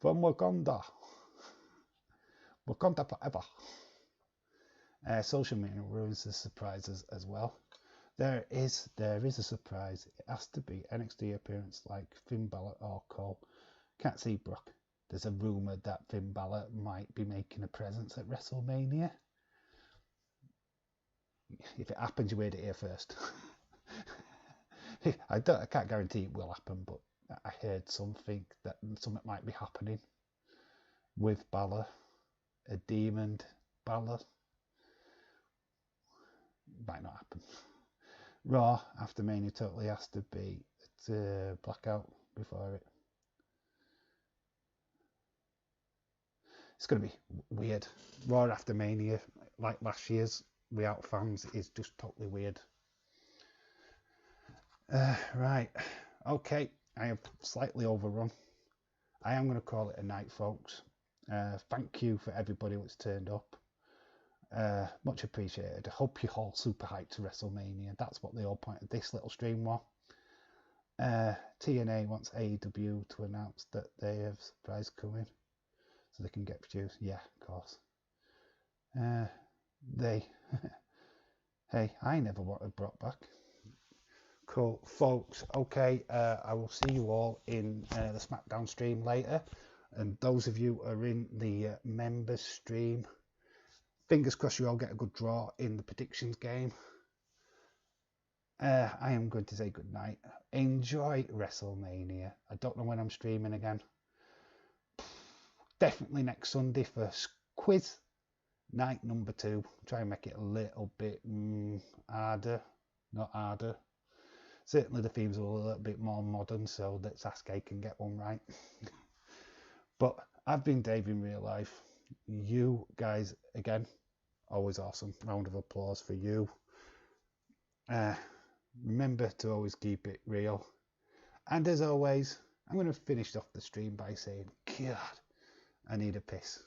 from Wakanda forever. Social media ruins the surprises as well. There is a surprise. It has to be NXT appearance like Finn Balor or Cole. Can't see Brock. There's a rumour that Finn Balor might be making a presence at WrestleMania. If it happens, you heard it here first. I can't guarantee it will happen, but I heard something might be happening with Balor, a demon Balor. Might not happen. Raw after Mania totally has to be blackout before it. It's going to be weird. Raw after Mania, like last year's without fans, is just totally weird. Right, okay, I have slightly overrun. I am going to call it a night, folks. Thank you for everybody that's turned up. Much appreciated. I hope you're all super hyped to WrestleMania. That's what the whole point of this little stream was. TNA wants AEW to announce that they have surprise coming so they can get produced. Yeah, of course. Hey, I never wanted Brock back. Cool, folks. Okay, I will see you all in the SmackDown stream later. And those of you who are in the members stream, fingers crossed you all get a good draw in the predictions game. I am going to say good night. Enjoy WrestleMania. I don't know when I'm streaming again. Definitely next Sunday for quiz night number 2. Try and make it a little bit harder. Not harder. Certainly the themes are a little bit more modern, so that Sasuke can get one right. But I've been Dave in real life. You guys, again, always awesome. Round of applause for you. Remember to always keep it real. And as always, I'm going to finish off the stream by saying, God, I need a piss.